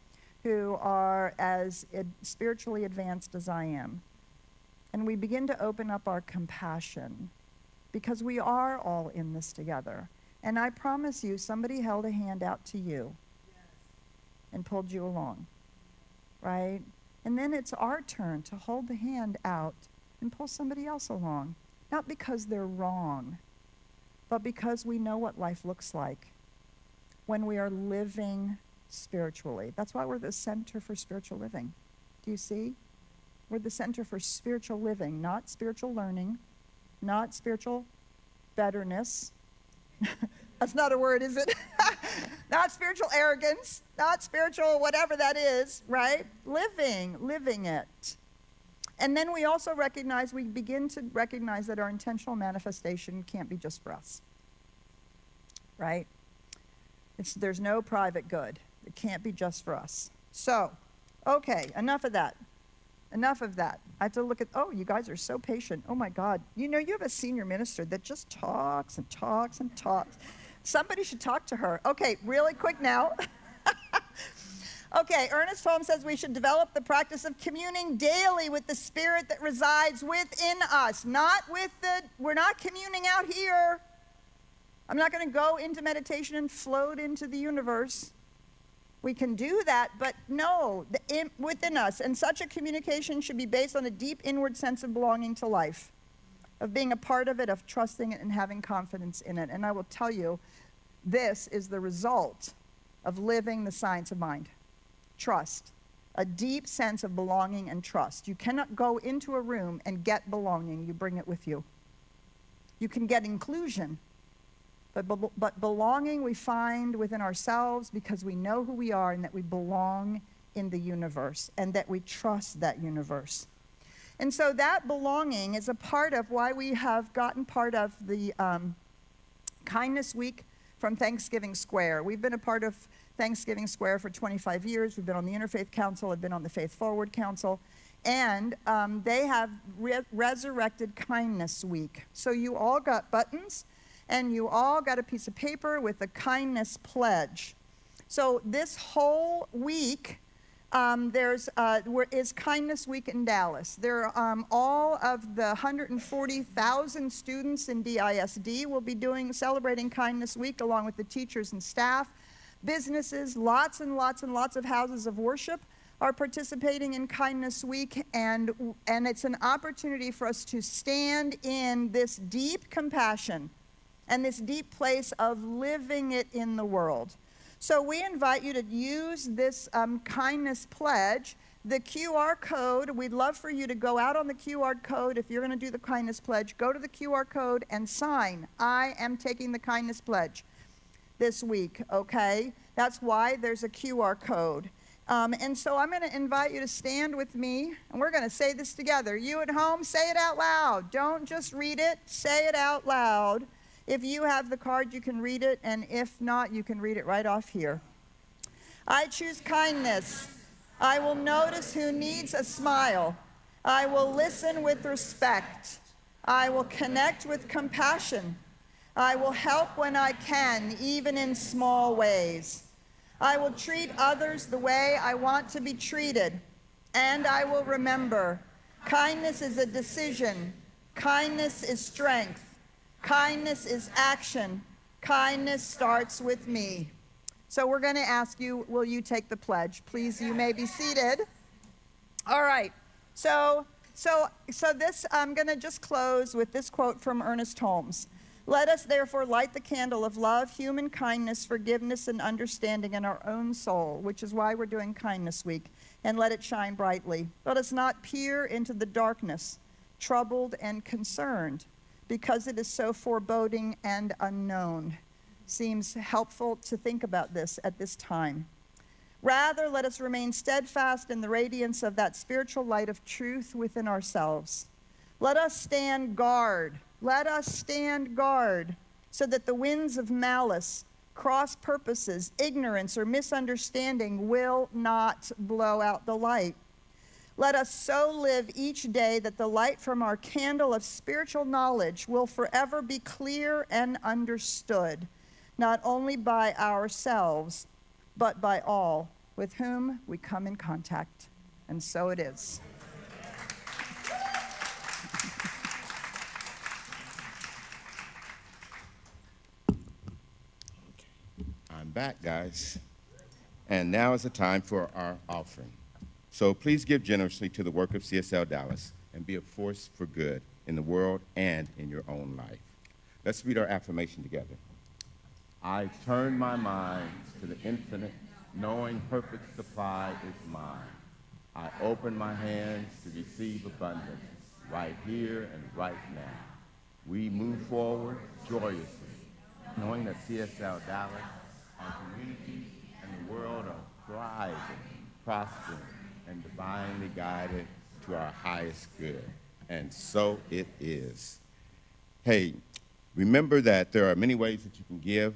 who are as spiritually advanced as I am. And we begin to open up our compassion, because we are all in this together. And I promise you, somebody held a hand out to you and pulled you along, right? And then it's our turn to hold the hand out and pull somebody else along. Not because they're wrong, but because we know what life looks like when we are living spiritually. That's why we're the center for spiritual living. Do you see? We're the center for spiritual living, not spiritual learning, not spiritual betterness. That's not a word, is it? Not spiritual arrogance, not spiritual whatever that is, right? Living it. And then we also begin to recognize that our intentional manifestation can't be just for us, right? There's no private good. It can't be just for us. So, okay, enough of that. Enough of that. I have to look at, you guys are so patient. Oh my God. You know, you have a senior minister that just talks and talks and talks. Somebody should talk to her. Okay, really quick now. Okay, Ernest Holmes says we should develop the practice of communing daily with the spirit that resides within us, we're not communing out here. I'm not going to go into meditation and float into the universe. We can do that, but no, within us. And such a communication should be based on a deep inward sense of belonging to life. of being a part of it, of trusting it and having confidence in it. And I will tell you, this is the result of living the science of mind. Trust. A deep sense of belonging and trust. You cannot go into a room and get belonging. You bring it with you. You can get inclusion, but belonging we find within ourselves because we know who we are and that we belong in the universe and that we trust that universe. And so that belonging is a part of why we have gotten part of the Kindness Week from Thanksgiving Square. We've been a part of Thanksgiving Square for 25 years. We've been on the Interfaith Council. I've been on the Faith Forward Council. And they have resurrected Kindness Week. So you all got buttons, and you all got a piece of paper with a kindness pledge. So this whole week, is Kindness Week in Dallas. There, all of the 140,000 students in DISD will be celebrating Kindness Week along with the teachers and staff. Businesses, lots and lots and lots of houses of worship are participating in Kindness Week, and it's an opportunity for us to stand in this deep compassion and this deep place of living it in the world. So we invite you to use this kindness pledge. The QR code, we'd love for you to go out on the QR code. If you're going to do the kindness pledge, go to the QR code and sign, I am taking the kindness pledge this week, okay? That's why there's a QR code. And so I'm going to invite you to stand with me, and we're going to say this together. You at home, say it out loud. Don't just read it, say it out loud. If you have the card, you can read it, and if not, you can read it right off here. I choose kindness. I will notice who needs a smile. I will listen with respect. I will connect with compassion. I will help when I can, even in small ways. I will treat others the way I want to be treated. And I will remember, kindness is a decision. Kindness is strength. Kindness is action. Kindness starts with me. So we're going to ask you, will you take the pledge? Please, you may be seated. All right. So this, I'm going to just close with this quote from Ernest Holmes. Let us therefore light the candle of love, human kindness, forgiveness, and understanding in our own soul, which is why we're doing Kindness Week, and let it shine brightly. Let us not peer into the darkness, troubled and concerned, because it is so foreboding and unknown. Seems helpful to think about this at this time. Rather, let us remain steadfast in the radiance of that spiritual light of truth within ourselves. Let us stand guard. Let us stand guard so that the winds of malice, cross purposes, ignorance, or misunderstanding will not blow out the light. Let us so live each day that the light from our candle of spiritual knowledge will forever be clear and understood, not only by ourselves, but by all with whom we come in contact. And so it is. I'm back, guys. And now is the time for our offering. So please give generously to the work of CSL Dallas and be a force for good in the world and in your own life. Let's read our affirmation together. I turn my mind to the infinite, knowing perfect supply is mine. I open my hands to receive abundance right here and right now. We move forward joyously, knowing that CSL Dallas, our community, and the world are thriving, prospering, and divinely guided to our highest good. And so it is. Hey, remember that there are many ways that you can give.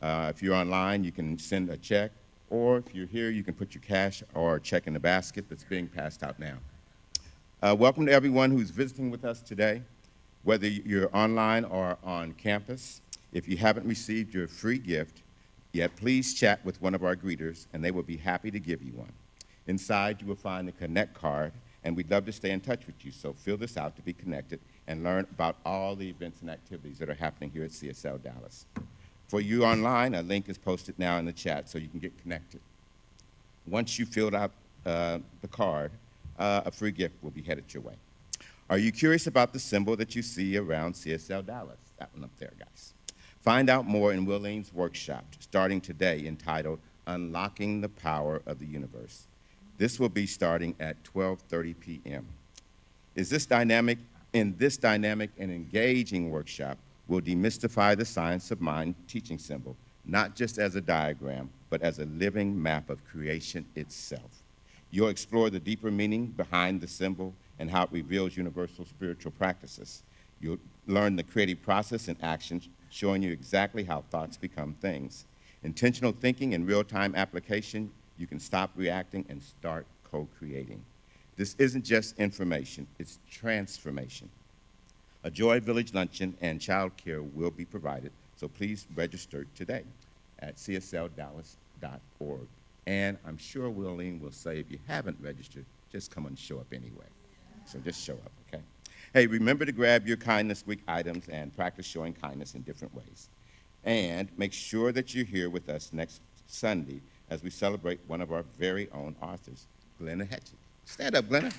If you're online, you can send a check, or if you're here, you can put your cash or check in the basket that's being passed out now. Welcome to everyone who's visiting with us today, whether you're online or on campus. If you haven't received your free gift yet, please chat with one of our greeters, and they will be happy to give you one. Inside, you will find the Connect card, and we'd love to stay in touch with you, so fill this out to be connected and learn about all the events and activities that are happening here at CSL Dallas. For you online, a link is posted now in the chat so you can get connected. Once you filled out the card, a free gift will be headed your way. Are you curious about the symbol that you see around CSL Dallas? That one up there, guys. Find out more in William's workshop starting today entitled Unlocking the Power of the Universe. This will be starting at 12:30 p.m. In this dynamic and engaging workshop, we'll demystify the science of mind teaching symbol, not just as a diagram, but as a living map of creation itself. You'll explore the deeper meaning behind the symbol and how it reveals universal spiritual practices. You'll learn the creative process in action, showing you exactly how thoughts become things. Intentional thinking and real-time application, you can stop reacting and start co-creating. This isn't just information, it's transformation. A Joy Village luncheon and childcare will be provided, so please register today at csldallas.org. And I'm sure Willeen will say, if you haven't registered, just come and show up anyway. So just show up, okay? Hey, remember to grab your Kindness Week items and practice showing kindness in different ways. And make sure that you're here with us next Sunday as we celebrate one of our very own authors, Glenna Hetchett. Stand up, Glenna.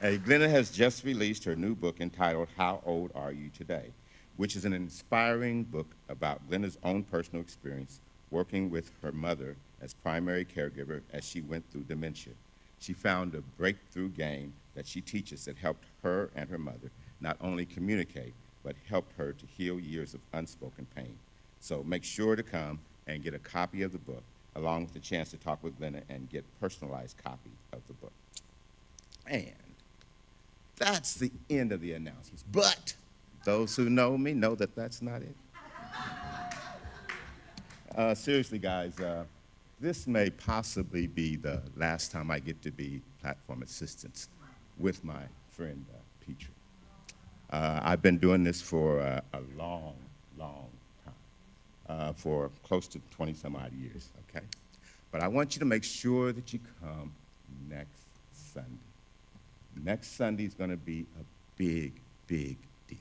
Hey, Glenna has just released her new book entitled How Old Are You Today?, which is an inspiring book about Glenna's own personal experience working with her mother as primary caregiver as she went through dementia. She found a breakthrough game that she teaches that helped her and her mother not only communicate, but helped her to heal years of unspoken pain. So make sure to come and get a copy of the book, along with the chance to talk with Glenna and get a personalized copy of the book. And that's the end of the announcements. But those who know me know that that's not it. Seriously, guys, this may possibly be the last time I get to be platform assistants with my friend Petrie. I've been doing this for a long, long time, for close to 20-some-odd years, okay? But I want you to make sure that you come next Sunday. Next Sunday is going to be a big, big deal.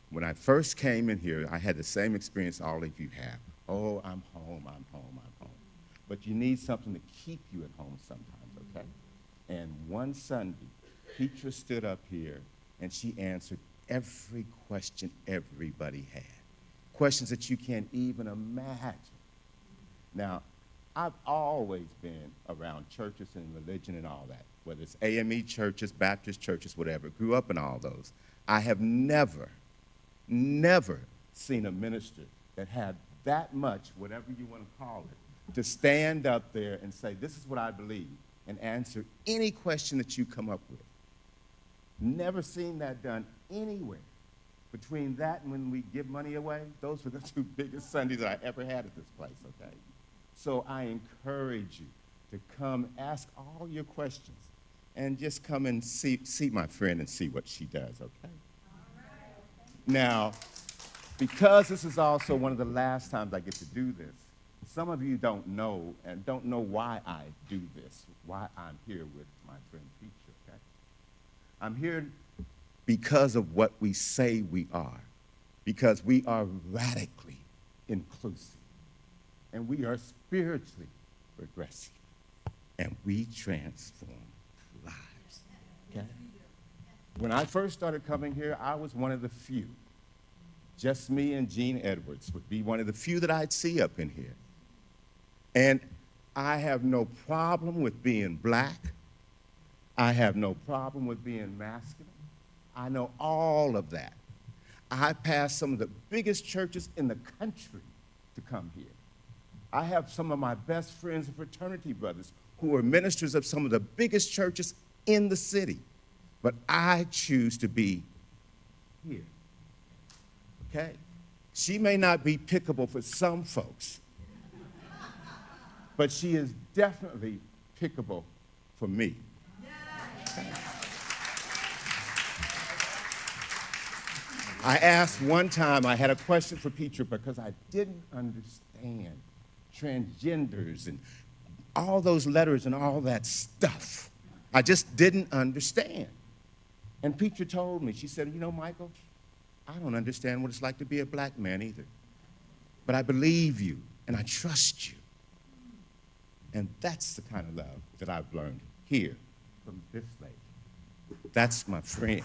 When I first came in here, I had the same experience all of you have. Oh, I'm home, I'm home, I'm home. But you need something to keep you at home sometimes, okay? And one Sunday, Petra stood up here and she answered every question everybody had. Questions that you can't even imagine. Now, I've always been around churches and religion and all that, whether it's AME churches, Baptist churches, whatever. Grew up in all those. I have never seen a minister that had that much, whatever you want to call it, to stand up there and say, this is what I believe, and answer any question that you come up with. Never seen that done anywhere. Between that and when we give money away, those were the two biggest Sundays that I ever had at this place, okay? So I encourage you to come ask all your questions and just come and see my friend and see what she does, okay? Now, because this is also one of the last times I get to do this, some of you don't know and don't know why I do this, why I'm here with my friend Petra, okay? I'm here because of what we say we are, because we are radically inclusive, and we are spiritually progressive, and we transform lives, okay? When I first started coming here, I was one of the few. Just me and Gene Edwards would be one of the few that I'd see up in here. And I have no problem with being black. I have no problem with being masculine. I know all of that. I passed some of the biggest churches in the country to come here. I have some of my best friends and fraternity brothers who are ministers of some of the biggest churches in the city. But I choose to be here. Okay? She may not be pickable for some folks, but she is definitely pickable for me. Okay? I asked one time, I had a question for Petra because I didn't understand transgenders and all those letters and all that stuff. I just didn't understand. And Petra told me, she said, you know, Michael, I don't understand what it's like to be a black man either. But I believe you and I trust you. And that's the kind of love that I've learned here from this lady. That's my friend.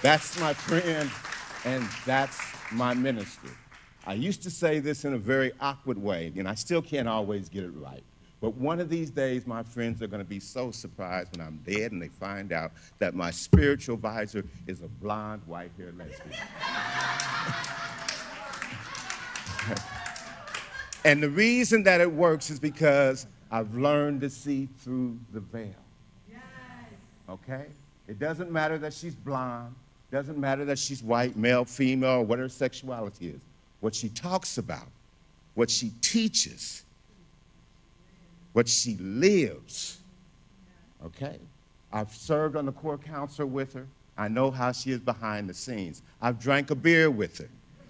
That's my friend, and that's my minister. I used to say this in a very awkward way, and I still can't always get it right. But one of these days, my friends are going to be so surprised when I'm dead and they find out that my spiritual advisor is a blonde, white-haired lesbian. And the reason that it works is because I've learned to see through the veil. Yes. Okay? It doesn't matter that she's blonde. Doesn't matter that she's white, male, female, or what her sexuality is. What she talks about, what she teaches, what she lives. Okay? I've served on the core council with her. I know how she is behind the scenes. I've drank a beer with her.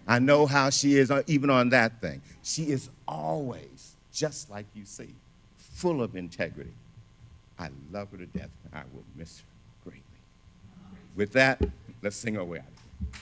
I know how she is even on that thing. She is always, just like you see, full of integrity. I love her to death. I will miss her greatly. With that, let's sing our way out of here.